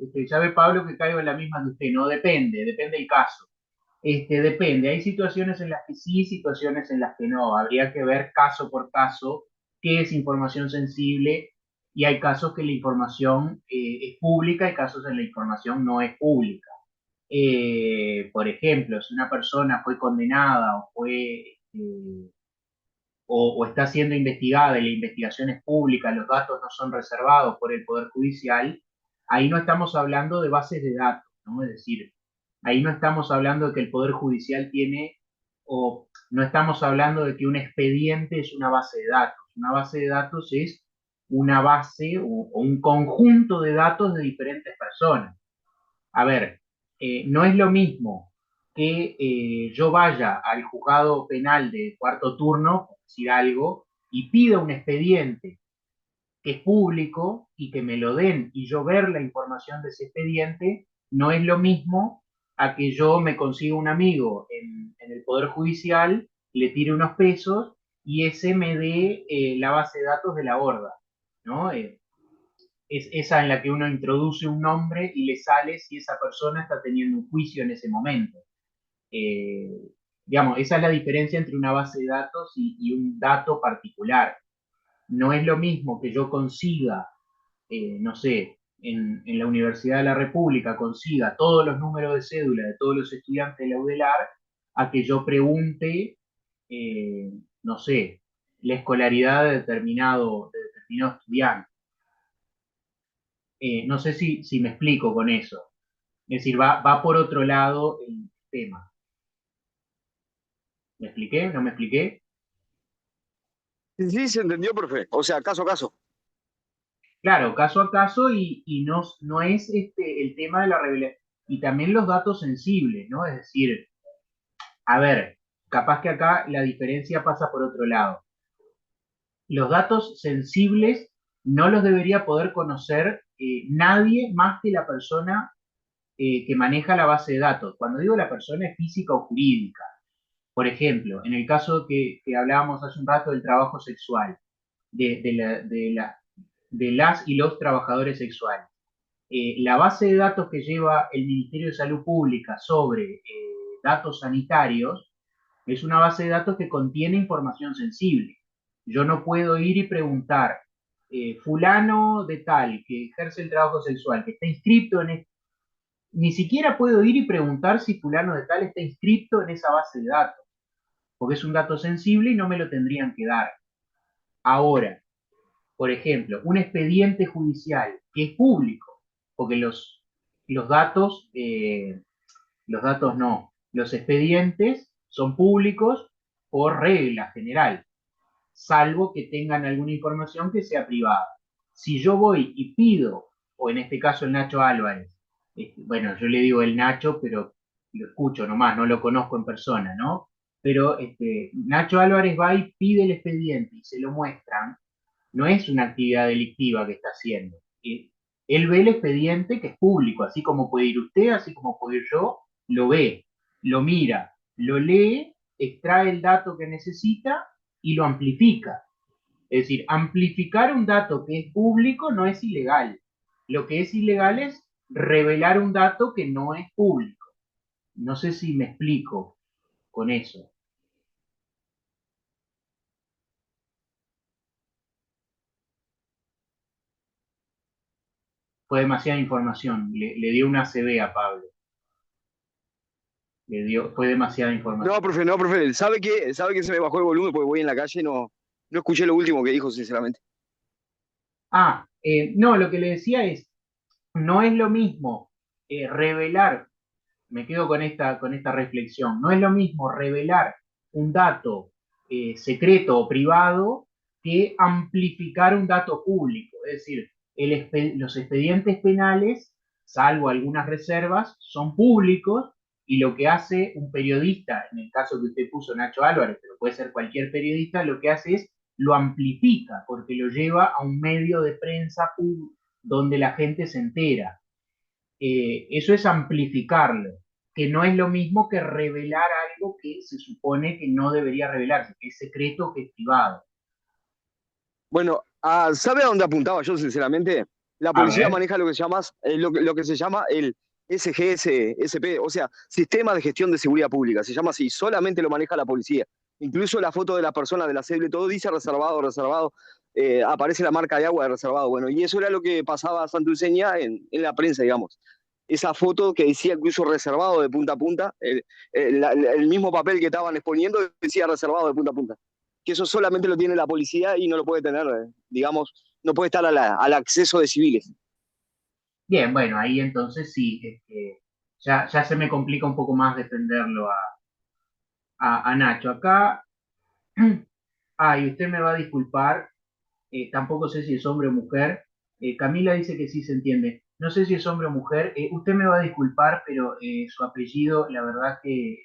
Pablo que caigo en la misma que usted, no depende del caso. Depende, hay situaciones en las que sí, situaciones en las que no. Habría que ver caso por caso qué es información sensible y hay casos que la información es pública, hay casos en la información no es pública. Por ejemplo, si una persona fue condenada o está siendo investigada y la investigación es pública, los datos no son reservados por el Poder Judicial, ahí no estamos hablando de bases de datos, ¿no? Es decir, ahí no estamos hablando de que el Poder Judicial tiene, o no estamos hablando de que un expediente es una base de datos. Una base de datos es una base o un conjunto de datos de diferentes personas. A ver, no es lo mismo que yo vaya al juzgado penal de cuarto turno, por decir algo, y pida un expediente que es público y que me lo den y yo ver la información de ese expediente, no es lo mismo a que yo me consiga un amigo en el Poder Judicial, le tire unos pesos y ese me dé la base de datos de la horda, ¿no? Es esa en la que uno introduce un nombre y le sale si esa persona está teniendo un juicio en ese momento. Eh, digamos, esa es la diferencia entre una base de datos y un dato particular. No es lo mismo que yo consiga, no sé, en la Universidad de la República consiga todos los números de cédula de todos los estudiantes de la UDELAR a que yo pregunte, eh, no sé, la escolaridad de determinado estudiante. No sé si me explico con eso. Es decir, va por otro lado el tema. ¿Me expliqué? ¿No me expliqué? Sí, sí, se entendió, profe. O sea, caso a caso. Claro, caso a caso y no es el tema de la revelación. Y también los datos sensibles, ¿no? Es decir, a ver, capaz que acá la diferencia pasa por otro lado. Los datos sensibles no los debería poder conocer nadie más que la persona que maneja la base de datos. Cuando digo la persona es física o jurídica. Por ejemplo, en el caso que hablábamos hace un rato del trabajo sexual, de las y los trabajadores sexuales. La base de datos que lleva el Ministerio de Salud Pública sobre datos sanitarios es una base de datos que contiene información sensible. Yo no puedo ir y preguntar, fulano de tal, que ejerce el trabajo sexual, que está inscrito en ni siquiera puedo ir y preguntar si fulano de tal está inscrito en esa base de datos, porque es un dato sensible y no me lo tendrían que dar. Ahora, por ejemplo, un expediente judicial que es público, porque los datos no, los expedientes son públicos por regla general, salvo que tengan alguna información que sea privada. Si yo voy y pido, o en este caso el Nacho Álvarez, bueno, yo le digo el Nacho, pero lo escucho nomás, no lo conozco en persona, ¿no? Pero Nacho Álvarez va y pide el expediente y se lo muestran, no es una actividad delictiva que está haciendo. Él ve el expediente que es público, así como puede ir usted, así como puedo ir yo, lo ve, lo mira, lo lee, extrae el dato que necesita y lo amplifica. Es decir, amplificar un dato que es público no es ilegal. Lo que es ilegal es revelar un dato que no es público. No sé si me explico con eso. Fue demasiada información. Le dio una CB a Pablo. Fue demasiada información. No, profe, ¿sabe que se me bajó el volumen porque voy en la calle? No, no escuché lo último que dijo, sinceramente. No, lo que le decía es, no es lo mismo revelar, me quedo con esta reflexión, no es lo mismo revelar un dato secreto o privado que amplificar un dato público. Es decir, los expedientes penales, salvo algunas reservas, son públicos y lo que hace un periodista, en el caso que usted puso Nacho Álvarez, pero puede ser cualquier periodista, lo que hace es lo amplifica porque lo lleva a un medio de prensa donde la gente se entera. Eso es amplificarlo, que no es lo mismo que revelar algo que se supone que no debería revelarse, que es secreto, que es privado. Bueno, ¿sabe a dónde apuntaba yo, sinceramente? La A policía ver, maneja lo que se llama el SGSP, o sea, Sistema de Gestión de Seguridad Pública. Se llama así, solamente lo maneja la policía. Incluso la foto de la persona de la cédula y todo dice reservado, reservado. Aparece la marca de agua de reservado. Bueno, y eso era lo que pasaba a Santuceña en la prensa, digamos. Esa foto que decía incluso reservado de punta a punta, el mismo papel que estaban exponiendo decía reservado de punta a punta, que eso solamente lo tiene la policía y no lo puede tener, digamos, no puede estar al acceso de civiles. bien, bueno, ahí entonces sí, ya se me complica un poco más defenderlo a Nacho. Acá, y usted me va a disculpar, tampoco sé si es hombre o mujer. Camila dice que sí se entiende. No sé si es hombre o mujer. Usted me va a disculpar, pero su apellido, la verdad que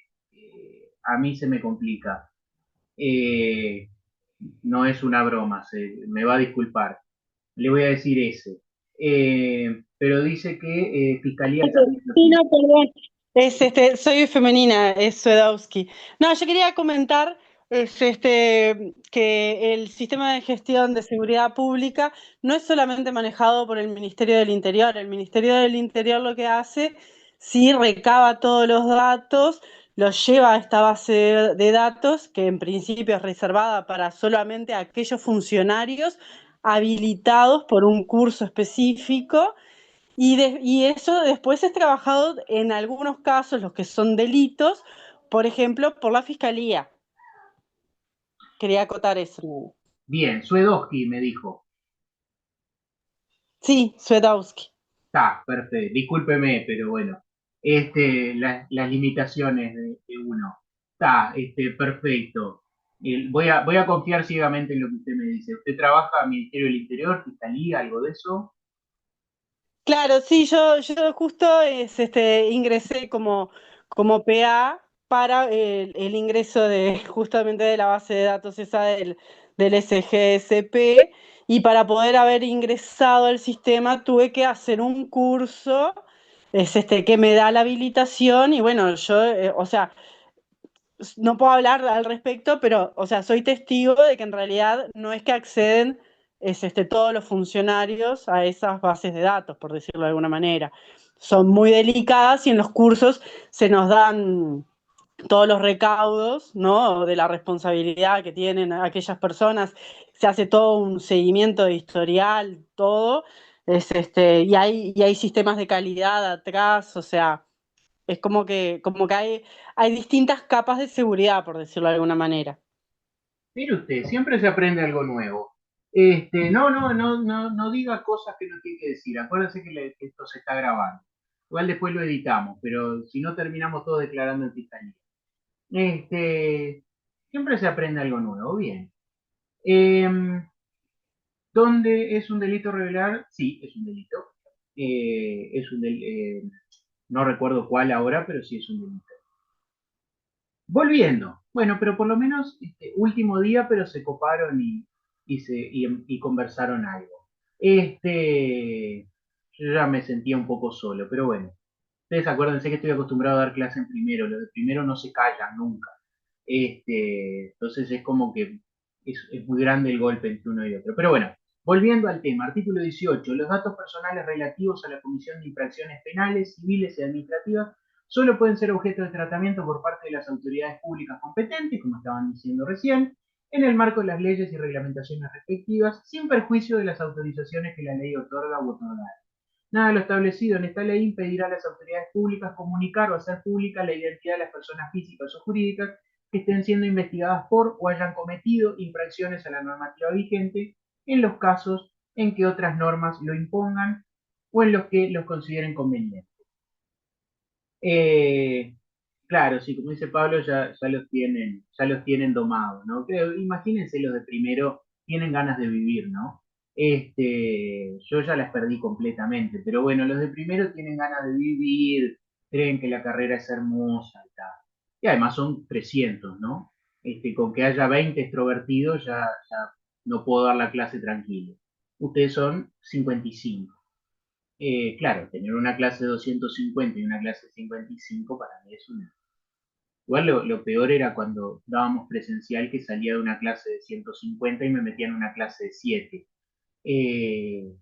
a mí se me complica. Eh, no es una broma, me va a disculpar. Le voy a decir ese. Pero dice que Fiscalía también lo Sí, tiene. no, perdón. Soy femenina, es Swedowski. No, yo quería comentar que el sistema de gestión de seguridad pública no es solamente manejado por el Ministerio del Interior. El Ministerio del Interior lo que hace, sí recaba todos los datos, los lleva a esta base de datos, que en principio es reservada para solamente aquellos funcionarios habilitados por un curso específico. Y eso después es trabajado en algunos casos, los que son delitos, por ejemplo, por la fiscalía. Quería acotar eso. Bien, Swedowski me dijo. Sí, Swedowski. Está, perfecto. Discúlpeme, pero bueno. Las limitaciones de uno. Está, perfecto. Voy a confiar ciegamente en lo que usted me dice. ¿Usted trabaja en el Ministerio del Interior, Fiscalía, algo de eso? Claro, sí, yo justo ingresé como PA para el ingreso justamente de la base de datos esa del SGSP, y para poder haber ingresado al sistema tuve que hacer un curso que me da la habilitación. Y bueno, o sea, no puedo hablar al respecto, pero, o sea, soy testigo de que en realidad no es que acceden todos los funcionarios a esas bases de datos, por decirlo de alguna manera. Son muy delicadas y en los cursos se nos dan todos los recaudos, ¿no?, de la responsabilidad que tienen aquellas personas. Se hace todo un seguimiento de historial, todo, y hay sistemas de calidad atrás. O sea, es como que hay distintas capas de seguridad, por decirlo de alguna manera. Mire usted, siempre se aprende algo nuevo. No diga cosas que no tiene que decir. Acuérdense que esto se está grabando. Igual después lo editamos, pero si no terminamos todos declarando en fiscalía. Siempre se aprende algo nuevo. Bien. ¿Dónde es un delito revelar? Sí, es un delito. No recuerdo cuál ahora, pero sí es un delito. Volviendo. Bueno, pero por lo menos último día, pero se coparon y conversaron algo. Yo ya me sentía un poco solo, pero bueno. Ustedes acuérdense que estoy acostumbrado a dar clase en primero. Los de primero no se callan nunca. Entonces es como que es muy grande el golpe entre uno y otro. Pero bueno, volviendo al tema, artículo 18. Los datos personales relativos a la comisión de infracciones penales, civiles y administrativas solo pueden ser objeto de tratamiento por parte de las autoridades públicas competentes, como estaban diciendo recién, en el marco de las leyes y reglamentaciones respectivas, sin perjuicio de las autorizaciones que la ley otorga u otorgará. Nada de lo establecido en esta ley impedirá a las autoridades públicas comunicar o hacer pública la identidad de las personas físicas o jurídicas que estén siendo investigadas por o hayan cometido infracciones a la normativa vigente en los casos en que otras normas lo impongan o en los que los consideren convenientes. Claro, sí, como dice Pablo, ya los tienen domados, ¿no? Imagínense los de primero, tienen ganas de vivir, ¿no? Yo ya las perdí completamente, pero bueno, los de primero tienen ganas de vivir, creen que la carrera es hermosa y tal. Y además son 300, ¿no? Con que haya 20 extrovertidos ya no puedo dar la clase tranquilo. Ustedes son 55. Claro, tener una clase de 250 y una clase de 55 para mí es una... Igual lo peor era cuando dábamos presencial que salía de una clase de 150 y me metía en una clase de 7. Eh,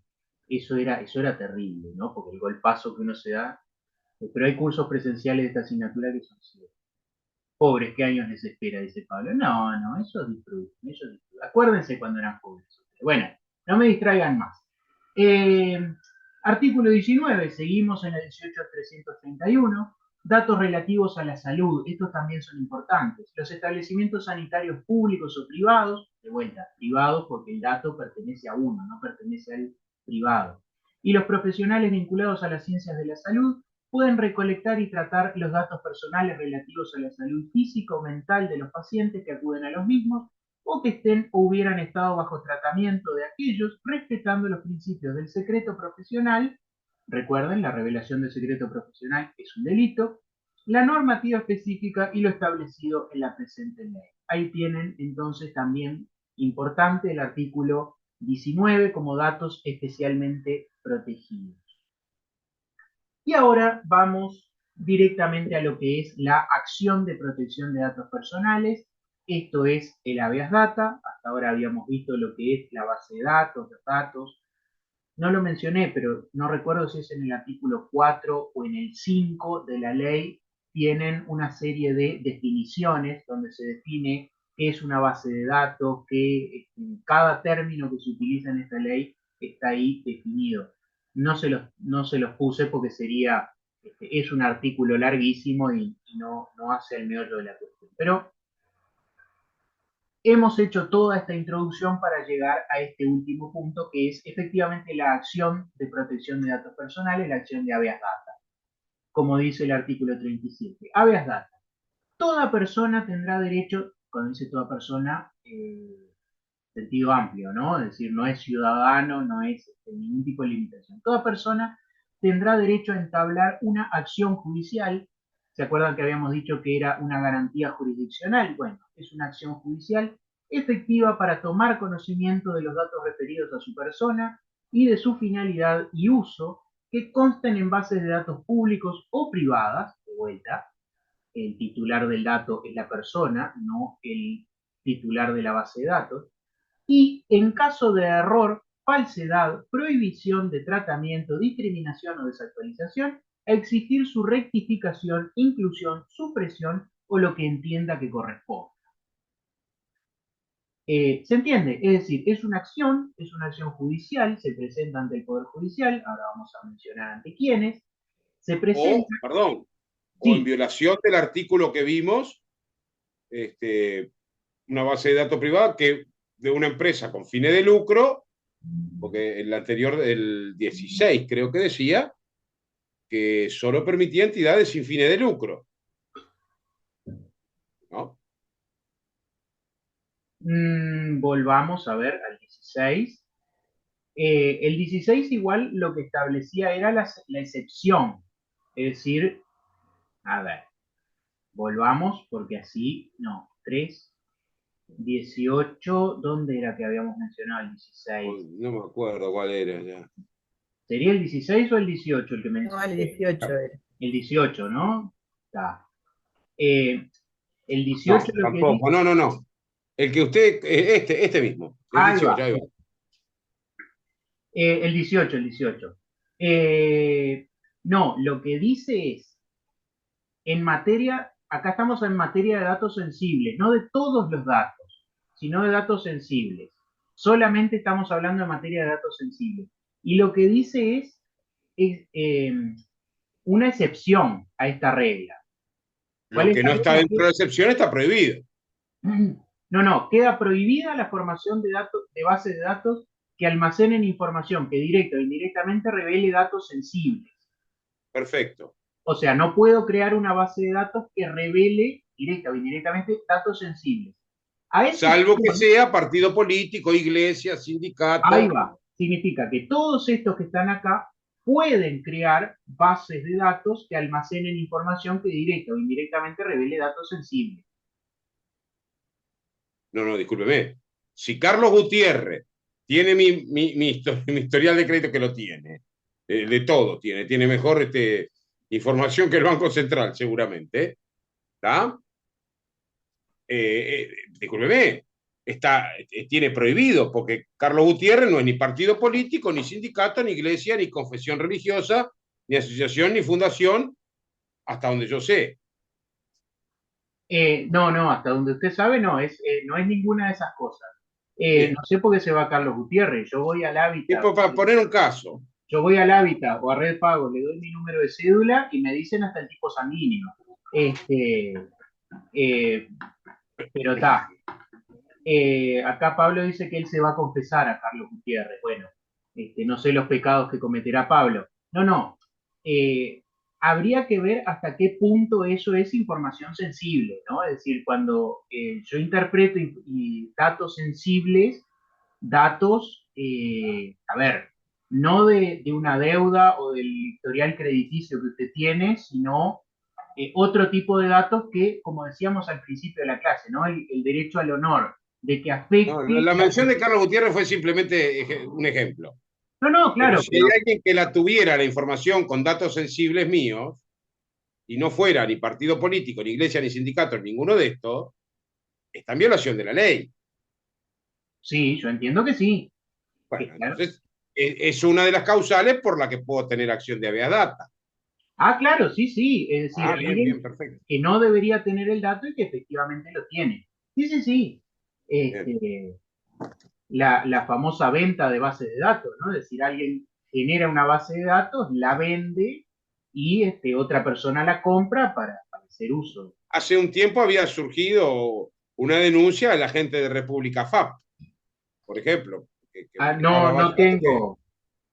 eso era terrible, ¿no? Porque el golpazo que uno se da... Pero hay cursos presenciales de esta asignatura que son 7. Pobres, ¿qué años les espera? Dice Pablo. No, eso disfruten, ellos disfruten. Acuérdense cuando eran jóvenes. Bueno, no me distraigan más. Artículo 19, seguimos en el 18.331. Datos relativos a la salud, estos también son importantes. Los establecimientos sanitarios públicos o privados, de vuelta, privados porque el dato pertenece a uno, no pertenece al privado. Y los profesionales vinculados a las ciencias de la salud pueden recolectar y tratar los datos personales relativos a la salud física o mental de los pacientes que acuden a los mismos o que estén o hubieran estado bajo tratamiento de aquellos, respetando los principios del secreto profesional. Recuerden, la revelación del secreto profesional es un delito, la normativa específica y lo establecido en la presente ley. Ahí tienen entonces también importante el artículo 19 como datos especialmente protegidos. Y ahora vamos directamente a lo que es la acción de protección de datos personales. Esto es el habeas data. Hasta ahora habíamos visto lo que es la base de datos, los datos. No lo mencioné, pero no recuerdo si es en el artículo 4 o en el 5 de la ley. Tienen una serie de definiciones donde se define qué es una base de datos, que cada término que se utiliza en esta ley está ahí definido. No se los puse porque sería, es un artículo larguísimo y no hace el meollo de la cuestión. Pero hemos hecho toda esta introducción para llegar a este último punto, que es efectivamente la acción de protección de datos personales, la acción de habeas data, como dice el artículo 37. Habeas data. Toda persona tendrá derecho, cuando dice toda persona, sentido amplio, ¿no? Es decir, no es ciudadano, no es ningún tipo de limitación. Toda persona tendrá derecho a entablar una acción judicial. ¿Se acuerdan que habíamos dicho que era una garantía jurisdiccional? Bueno, es una acción judicial efectiva para tomar conocimiento de los datos referidos a su persona y de su finalidad y uso que consten en bases de datos públicos o privadas. De vuelta, el titular del dato es la persona, no el titular de la base de datos. Y en caso de error, falsedad, prohibición de tratamiento, discriminación o desactualización, a exigir su rectificación, inclusión, supresión o lo que entienda que corresponda. ¿Se entiende? Es decir, es una acción judicial, se presenta ante el Poder Judicial, ahora vamos a mencionar ante quiénes, se presenta... Perdón, sí. O en violación del artículo que vimos, una base de datos privada que de una empresa con fines de lucro, porque el anterior, el 16 creo que decía, que solo permitía entidades sin fines de lucro. ¿No? Volvamos a ver al 16. El 16 igual lo que establecía era la excepción. Es decir, a ver, volvamos porque así, no, 3, 18, ¿dónde era que habíamos mencionado el 16? No me acuerdo cuál era ya. ¿Sería el 16 o el 18 el que mencioné? No, el 18 era. El 18, ¿no? Está. El 18 No, lo que tampoco, dice... no. El que usted, este mismo. El 18, ahí va. El 18. No, lo que dice es, en materia, acá estamos en materia de datos sensibles, no de todos los datos, sino de datos sensibles. Solamente estamos hablando en materia de datos sensibles. Y lo que dice es es una excepción a esta regla. ¿Cuál Lo es que la no está regla? dentro de la excepción está prohibido. No, queda prohibida la formación de datos, de bases de datos que almacenen información que directa o indirectamente revele datos sensibles. Perfecto. O sea, no puedo crear una base de datos que revele directa o indirectamente datos sensibles. A Salvo que excepción, sea partido político, iglesia, ahí sindicato. va, significa que todos estos que están acá pueden crear bases de datos que almacenen información que directa o indirectamente revele datos sensibles. No, discúlpeme. Si Carlos Gutiérrez tiene mi historial de crédito, que lo tiene, de todo tiene mejor información que el Banco Central, seguramente, ¿está? Discúlpeme, tiene prohibido, porque Carlos Gutiérrez no es ni partido político, ni sindicato, ni iglesia, ni confesión religiosa, ni asociación, ni fundación, hasta donde yo sé. No, hasta donde usted sabe, no es ninguna de esas cosas. Bien. No sé por qué se va Carlos Gutiérrez. Yo voy al Hábitat, Para poner un caso. yo voy al Hábitat o a Red Pago, le doy mi número de cédula y me dicen hasta el tipo sanguíneo. Este, eh, pero está. Acá Pablo dice que él se va a confesar a Carlos Gutiérrez. Bueno, no sé los pecados que cometerá Pablo. No. Eh, Habría que ver hasta qué punto eso es información sensible, ¿no? Es decir, cuando yo interpreto y datos sensibles, datos, a ver, no de una deuda o del historial crediticio que usted tiene, sino otro tipo de datos que, como decíamos al principio de la clase, ¿no? El derecho al honor, de que No, afecte... la mención de Carlos Gutiérrez fue simplemente un ejemplo. No, Pero claro, si pero hay alguien que la tuviera la información con datos sensibles míos y no fuera ni partido político, ni iglesia, ni sindicato, ninguno de estos, está en violación de la ley. sí, yo entiendo que sí. Bueno, Claro. entonces es una de las causales por la que puedo tener acción de habeas data. Claro, sí, es decir, Bien, alguien perfecto. que no debería tener el dato y que efectivamente lo tiene. Sí. Bien. Este, la famosa venta de bases de datos, ¿no? Es decir, alguien genera una base de datos, la vende y otra persona la compra para hacer uso. Hace un tiempo había surgido una denuncia de la gente de República FAP, por ejemplo, que manejaba No bases de datos que tengo,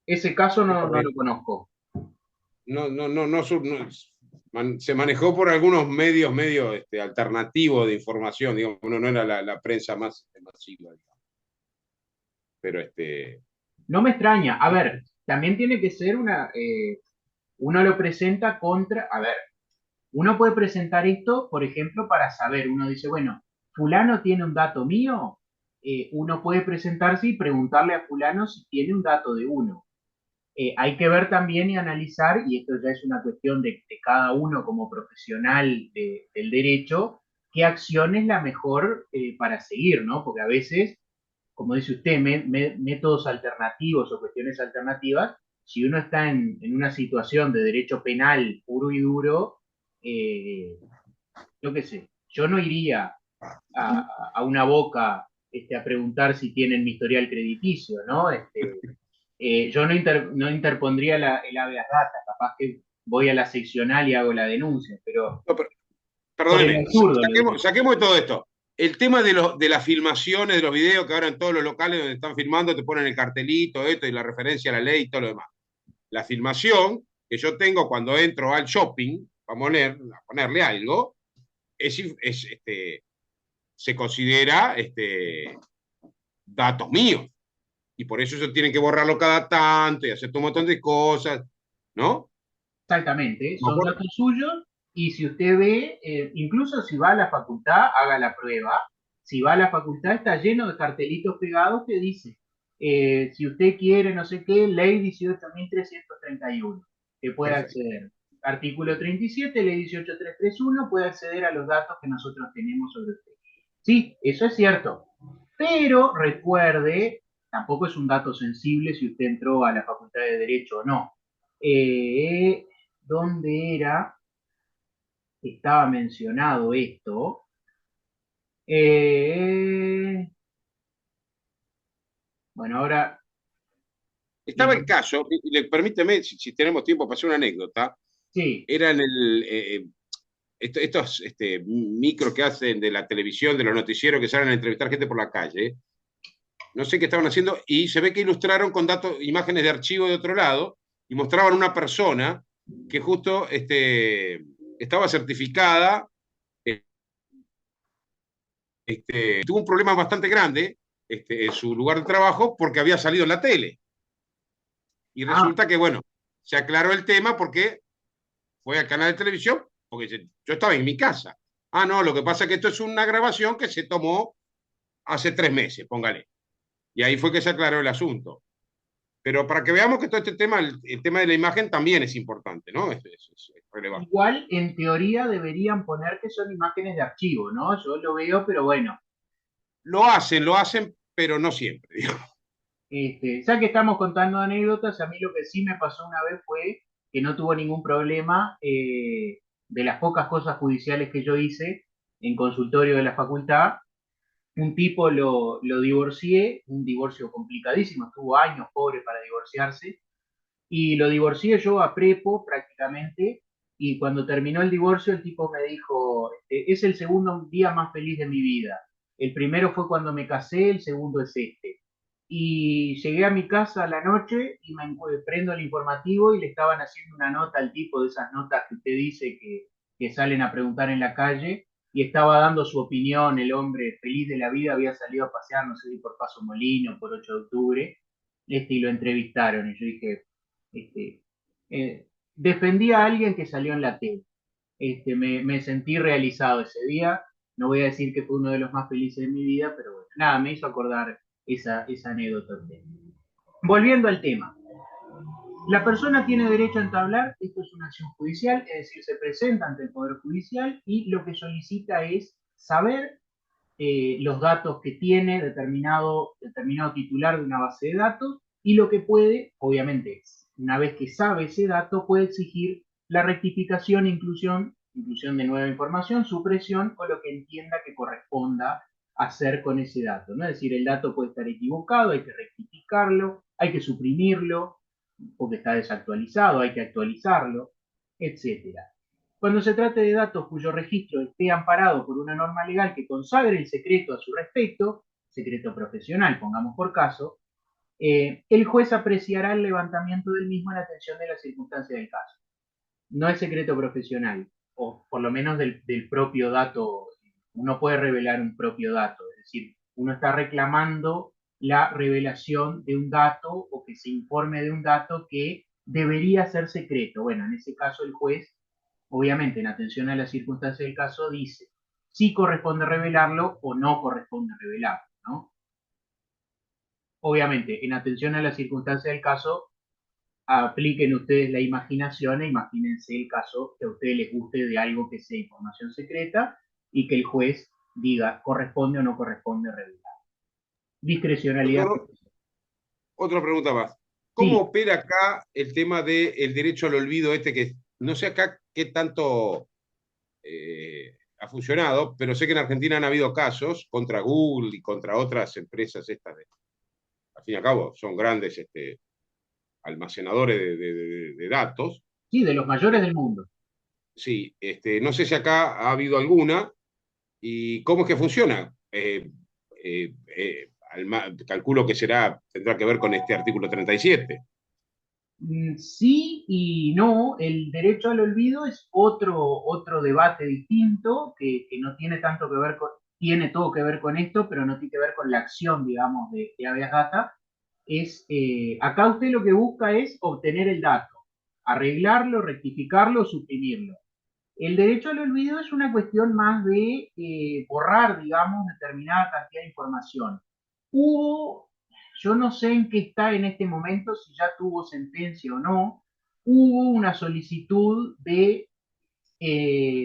ese caso no lo conozco. se manejó por algunos medios alternativos de información, digamos, no era la prensa más masiva, digamos. Pero No me extraña. A ver, también tiene que ser uno lo presenta contra, a ver, uno puede presentar esto, por ejemplo, para saber, uno dice, bueno, fulano tiene un dato mío, uno puede presentarse y preguntarle a fulano si tiene un dato de uno. Hay que ver también y analizar, y esto ya es una cuestión de cada uno como profesional del derecho, qué acción es la mejor para seguir, ¿no? Porque a veces, como dice usted, métodos alternativos o cuestiones alternativas, si uno está en una situación de derecho penal puro y duro, eh, yo qué sé, yo no iría a una boca a preguntar si tienen mi historial crediticio, ¿no? Yo no interpondría el habeas data, capaz que voy a la seccional y hago la denuncia, pero no, por el perdóneme, absurdo lo digo. saquemos de todo esto. El tema de las filmaciones, de los videos, que ahora en todos los locales donde están filmando te ponen el cartelito, esto y la referencia a la ley y todo lo demás. La filmación que yo tengo cuando entro al shopping, para ponerle algo, se considera datos míos. Y por eso se tienen que borrarlo cada tanto y hacer un montón de cosas, ¿no? Exactamente, Me son acuerdo. datos suyos y si usted ve, incluso si va a la facultad, haga la prueba. Si va a la facultad está lleno de cartelitos pegados que dice, si usted quiere no sé qué, ley 18.331, que puede Perfecto. acceder. Artículo 37, ley 18.331, puede acceder a los datos que nosotros tenemos sobre usted. Sí, eso es cierto. Pero recuerde, tampoco es un dato sensible si usted entró a la facultad de Derecho o no. ¿Dónde estaba mencionado esto? Bueno, ahora Estaba el caso, permíteme, si tenemos tiempo para hacer una anécdota, Sí, era en estos micros que hacen de la televisión, de los noticieros que salen a entrevistar gente por la calle, no sé qué estaban haciendo, y se ve que ilustraron con datos, imágenes de archivo de otro lado, y mostraban una persona que justo estaba certificada, tuvo un problema bastante grande en su lugar de trabajo porque había salido en la tele. Y ah, resulta que, bueno, se aclaró el tema porque fue al canal de televisión, porque yo estaba en mi casa. Ah, no, lo que pasa es que esto es una grabación que se tomó hace 3 meses, póngale. Y ahí fue que se aclaró el asunto. Pero para que veamos que todo este tema, el tema de la imagen también es importante, ¿no? Es relevante. igual en teoría deberían poner que son imágenes de archivo, ¿no? Yo lo veo, pero bueno, Lo hacen, pero no siempre, digamos. ya que estamos contando anécdotas, a mí lo que sí me pasó una vez fue que no tuvo ningún problema de las pocas cosas judiciales que yo hice en consultorio de la facultad. Un tipo lo divorcié, un divorcio complicadísimo, estuvo años pobre para divorciarse, y lo divorcié yo a prepo prácticamente, y cuando terminó el divorcio el tipo me dijo, es el segundo día más feliz de mi vida. El primero fue cuando me casé, el segundo es este. Y llegué a mi casa a la noche y prendo el informativo y le estaban haciendo una nota al tipo, de esas notas que usted dice que salen a preguntar en la calle, y estaba dando su opinión, el hombre feliz de la vida, había salido a pasear, no sé si por Paso Molino, por 8 de octubre, y lo entrevistaron, y yo dije, este, defendí a alguien que salió en la tele. Me sentí realizado ese día. No voy a decir que fue uno de los más felices de mi vida, pero bueno, nada, me hizo acordar esa anécdota. Volviendo al tema. La persona tiene derecho a entablar, esto es una acción judicial, es decir, se presenta ante el Poder Judicial y lo que solicita es saber los datos que tiene determinado titular de una base de datos, y lo que puede, obviamente, una vez que sabe ese dato, puede exigir la rectificación e inclusión de nueva información, supresión o lo que entienda que corresponda hacer con ese dato, ¿no? Es decir, el dato puede estar equivocado, hay que rectificarlo, hay que suprimirlo, porque está desactualizado, hay que actualizarlo, etcétera. Cuando se trate de datos cuyo registro esté amparado por una norma legal que consagre el secreto a su respecto, secreto profesional, pongamos por caso, el juez apreciará el levantamiento del mismo en atención de las circunstancias del caso. No es secreto profesional, o por lo menos del propio dato. Uno puede revelar un propio dato, es decir, uno está reclamando la revelación de un dato o que se informe de un dato que debería ser secreto. Bueno, en ese caso el juez, obviamente en atención a las circunstancias del caso, dice si corresponde revelarlo o no corresponde revelarlo, ¿no? Obviamente, en atención a las circunstancias del caso, apliquen ustedes la imaginación e imagínense el caso que a ustedes les guste de algo que sea información secreta y que el juez diga corresponde o no corresponde revelar. Discrecionalidad. Doctor, otra pregunta más. ¿Cómo Sí, opera acá el tema del derecho al olvido que no sé acá qué tanto ha funcionado, pero sé que en Argentina han habido casos contra Google y contra otras empresas estas al fin y al cabo, son grandes almacenadores de datos. sí, de los mayores del mundo. Sí, no sé si acá ha habido alguna y cómo es que funciona. Calculo que tendrá que ver con este artículo 37. Sí y no, el derecho al olvido es otro debate distinto que no tiene tanto que ver tiene todo que ver con esto, pero no tiene que ver con la acción, digamos, de habeas data. Acá usted lo que busca es obtener el dato, arreglarlo, rectificarlo, suprimirlo. El derecho al olvido es una cuestión más de borrar, digamos, determinada cantidad de información. Hubo, yo no sé en qué está en este momento, si ya tuvo sentencia o no, hubo una solicitud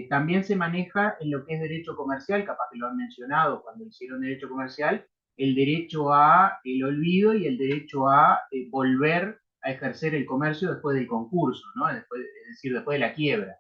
también se maneja en lo que es derecho comercial, capaz que lo han mencionado cuando hicieron derecho comercial, el derecho a el olvido y el derecho a volver a ejercer el comercio después del concurso, ¿no? Después, es decir, después de la quiebra.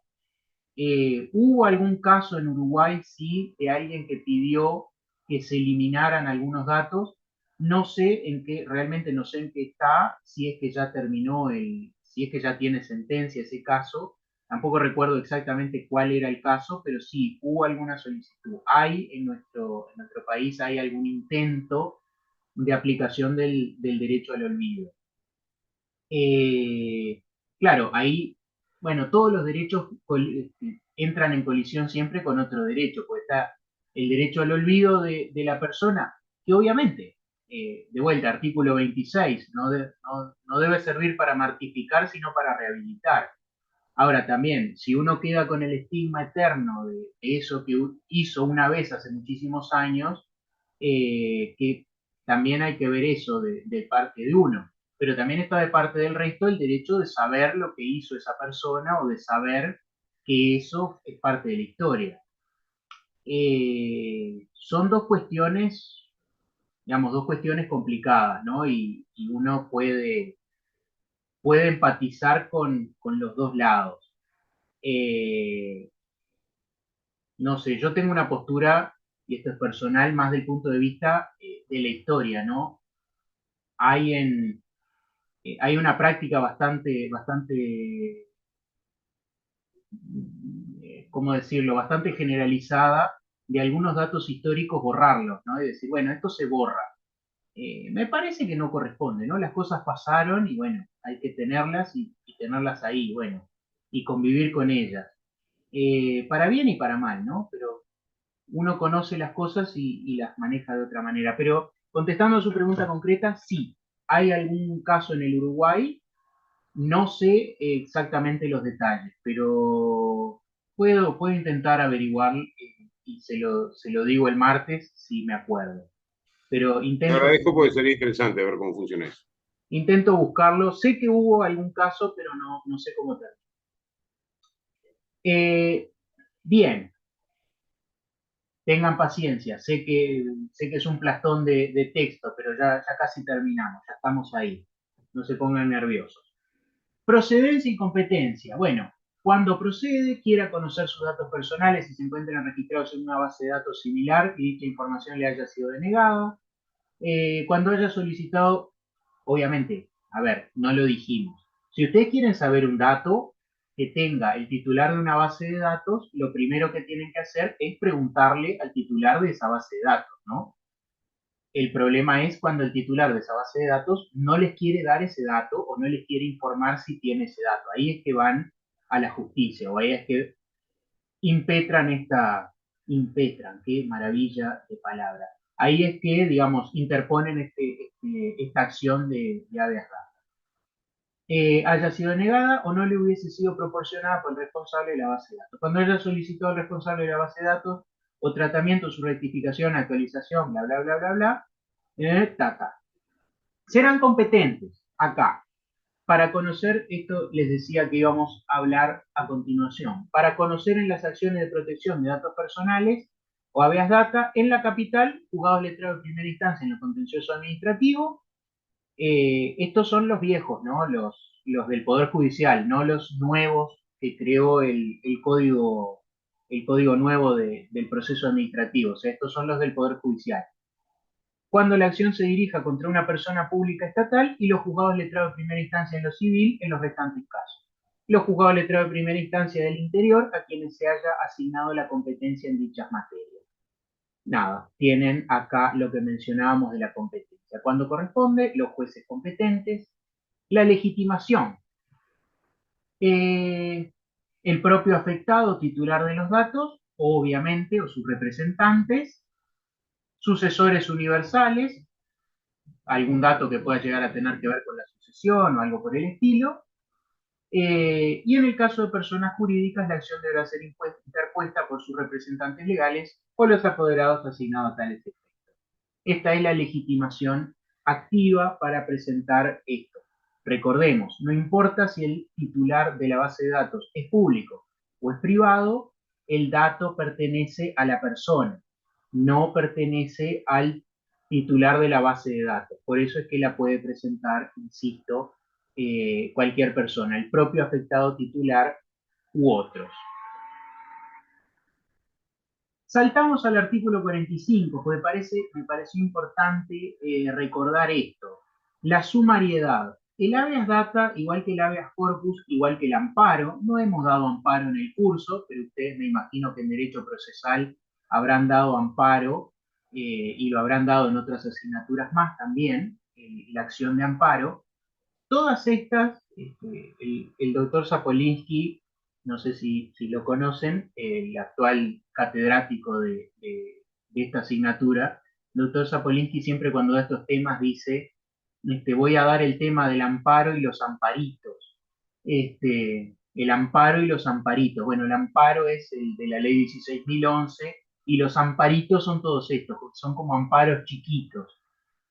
Hubo algún caso en Uruguay, sí, de alguien que pidió que se eliminaran algunos datos. No sé en qué, realmente no sé en qué está, si es que ya terminó si es que ya tiene sentencia ese caso. Tampoco recuerdo exactamente cuál era el caso, pero sí, hubo alguna solicitud. Hay en nuestro país hay algún intento de aplicación del derecho al olvido. Eh, claro, ahí, bueno, todos los derechos entran en colisión siempre con otro derecho, pues está el derecho al olvido de la persona, que obviamente, de vuelta, artículo 26, no debe servir para martificar, sino para rehabilitar. Ahora también, si uno queda con el estigma eterno de eso que hizo una vez hace muchísimos años, que también hay que ver eso de parte de uno, pero también está de parte del resto el derecho de saber lo que hizo esa persona o de saber que eso es parte de la historia. Son dos cuestiones, digamos, dos cuestiones complicadas, ¿no? Y uno puede empatizar con los dos lados. Eh, no sé, yo tengo una postura, y esto es personal, más del punto de vista de la historia, ¿no? Hay hay una práctica bastante, ¿cómo decirlo?, bastante generalizada de algunos datos históricos borrarlos, ¿no? Y decir, bueno, esto se borra. Me parece que no corresponde, ¿no? Las cosas pasaron y bueno, hay que tenerlas y tenerlas ahí, bueno, y convivir con ellas. Para bien y para mal, ¿no? Pero uno conoce las cosas y las maneja de otra manera. Pero contestando a su pregunta concreta, sí, hay algún caso en el Uruguay, no sé exactamente los detalles, pero puedo intentar averiguar y se lo digo el martes si me acuerdo. Pero Te agradezco porque sería interesante ver cómo funciona eso. intento buscarlo. Sé que hubo algún caso, pero no sé cómo terminó. Bien, tengan paciencia, sé que es un plastón de texto, pero ya casi terminamos, ya estamos ahí, no se pongan nerviosos. Procedencia y competencia. Bueno, cuando procede, quiera conocer sus datos personales y se encuentren registrados en una base de datos similar y dicha información le haya sido denegada. Cuando haya solicitado, obviamente, a ver, no lo dijimos. Si ustedes quieren saber un dato que tenga el titular de una base de datos, lo primero que tienen que hacer es preguntarle al titular de esa base de datos, ¿no? El problema es cuando el titular de esa base de datos no les quiere dar ese dato o no les quiere informar si tiene ese dato. Ahí es que van a la justicia o ahí es que impetran, qué maravilla de palabra. Ahí es que, digamos, interponen esta acción de habeas data. Haya sido negada o no le hubiese sido proporcionada por el responsable de la base de datos. Cuando haya solicitado al responsable de la base de datos o tratamiento, su rectificación, actualización, bla, bla, bla, bla, bla, taca. Serán competentes acá. Para conocer, esto les decía que íbamos a hablar a continuación, para conocer en las acciones de protección de datos personales o habeas data en la capital, juzgados letrados de primera instancia en lo contencioso administrativo. Estos son los viejos, ¿no? Los del Poder Judicial, no los nuevos que creó el código nuevo del proceso administrativo. O sea, estos son los del Poder Judicial cuando la acción se dirija contra una persona pública estatal y los juzgados letrados de primera instancia en lo civil en los restantes casos. Los juzgados letrados de primera instancia del interior a quienes se haya asignado la competencia en dichas materias. Nada, tienen acá lo que mencionábamos de la competencia. Cuando corresponde, los jueces competentes, la legitimación. El propio afectado titular de los datos, obviamente, o sus representantes, sucesores universales, algún dato que pueda llegar a tener que ver con la sucesión o algo por el estilo. Y en el caso de personas jurídicas, la acción deberá ser interpuesta por sus representantes legales o los apoderados asignados a tales efectos. Esta es la legitimación activa para presentar esto. Recordemos, no importa si el titular de la base de datos es público o es privado, el dato pertenece a la persona, no pertenece al titular de la base de datos. Por eso es que la puede presentar, insisto, cualquier persona, el propio afectado titular u otros. Saltamos al artículo 45, porque me pareció importante recordar esto. La sumariedad. El habeas data, igual que el habeas corpus, igual que el amparo, no hemos dado amparo en el curso, pero ustedes me imagino que en derecho procesal habrán dado amparo y lo habrán dado en otras asignaturas más también, la acción de amparo. Todas estas, el doctor Sapolinsky, no sé si lo conocen, el actual catedrático de esta asignatura, el doctor Sapolinsky siempre cuando da estos temas dice, voy a dar el tema del amparo y los amparitos. El amparo y los amparitos. Bueno, el amparo es el de la ley 16.011 y los amparitos son todos estos, son como amparos chiquitos.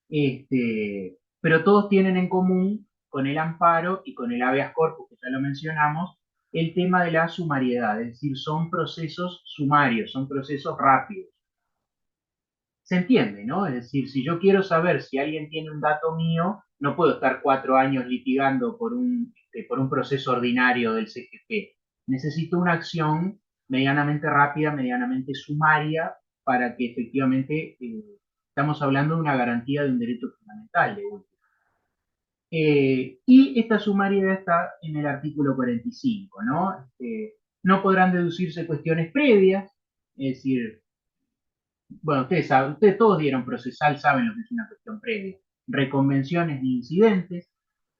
Pero todos tienen en común con el amparo y con el habeas corpus, que ya lo mencionamos, el tema de la sumariedad, es decir, son procesos sumarios, son procesos rápidos. Se entiende, ¿no? Es decir, si yo quiero saber si alguien tiene un dato mío, no puedo estar 4 años litigando por un proceso ordinario del CGP. Necesito una acción medianamente rápida, medianamente sumaria, para que efectivamente estamos hablando de una garantía de un derecho fundamental, de última. Y esta sumariedad está en el artículo 45, ¿no? No podrán deducirse cuestiones previas, es decir, bueno, ustedes saben, ustedes todos dieron procesal, saben lo que es una cuestión previa. Reconvenciones ni incidentes.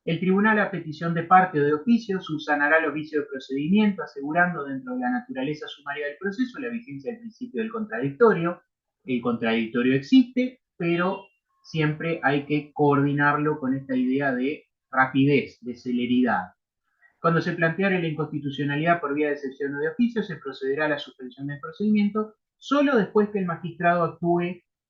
El tribunal, a petición de parte o de oficio, subsanará los vicios de procedimiento, asegurando dentro de la naturaleza sumaria del proceso la vigencia del principio del contradictorio. El contradictorio existe, pero siempre hay que coordinarlo con esta idea de rapidez, de celeridad. Cuando se planteare la inconstitucionalidad por vía de excepción o de oficio, se procederá a la suspensión del procedimiento solo después que el magistrado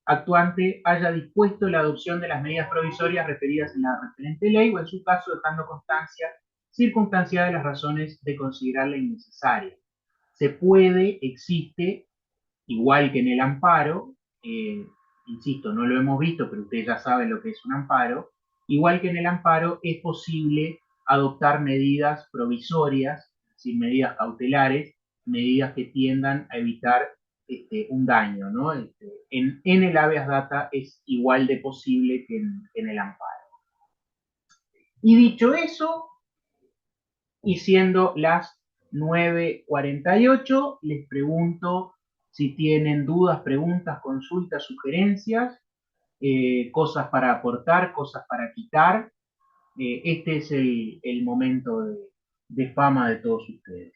actuante haya dispuesto la adopción de las medidas provisorias referidas en la referente ley o en su caso dejando constancia circunstanciada de las razones de considerarla innecesaria. Se puede, existe, igual que en el amparo, insisto, no lo hemos visto, pero ustedes ya saben lo que es un amparo, igual que en el amparo es posible adoptar medidas provisorias, es decir, medidas cautelares, medidas que tiendan a evitar un daño, ¿no? En el habeas data es igual de posible que en el amparo. Y dicho eso, y siendo las 9:48, les pregunto si tienen dudas, preguntas, consultas, sugerencias, cosas para aportar, cosas para quitar. Este es el momento de fama de todos ustedes.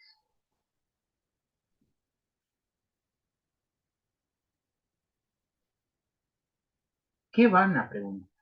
¿Qué van a preguntar?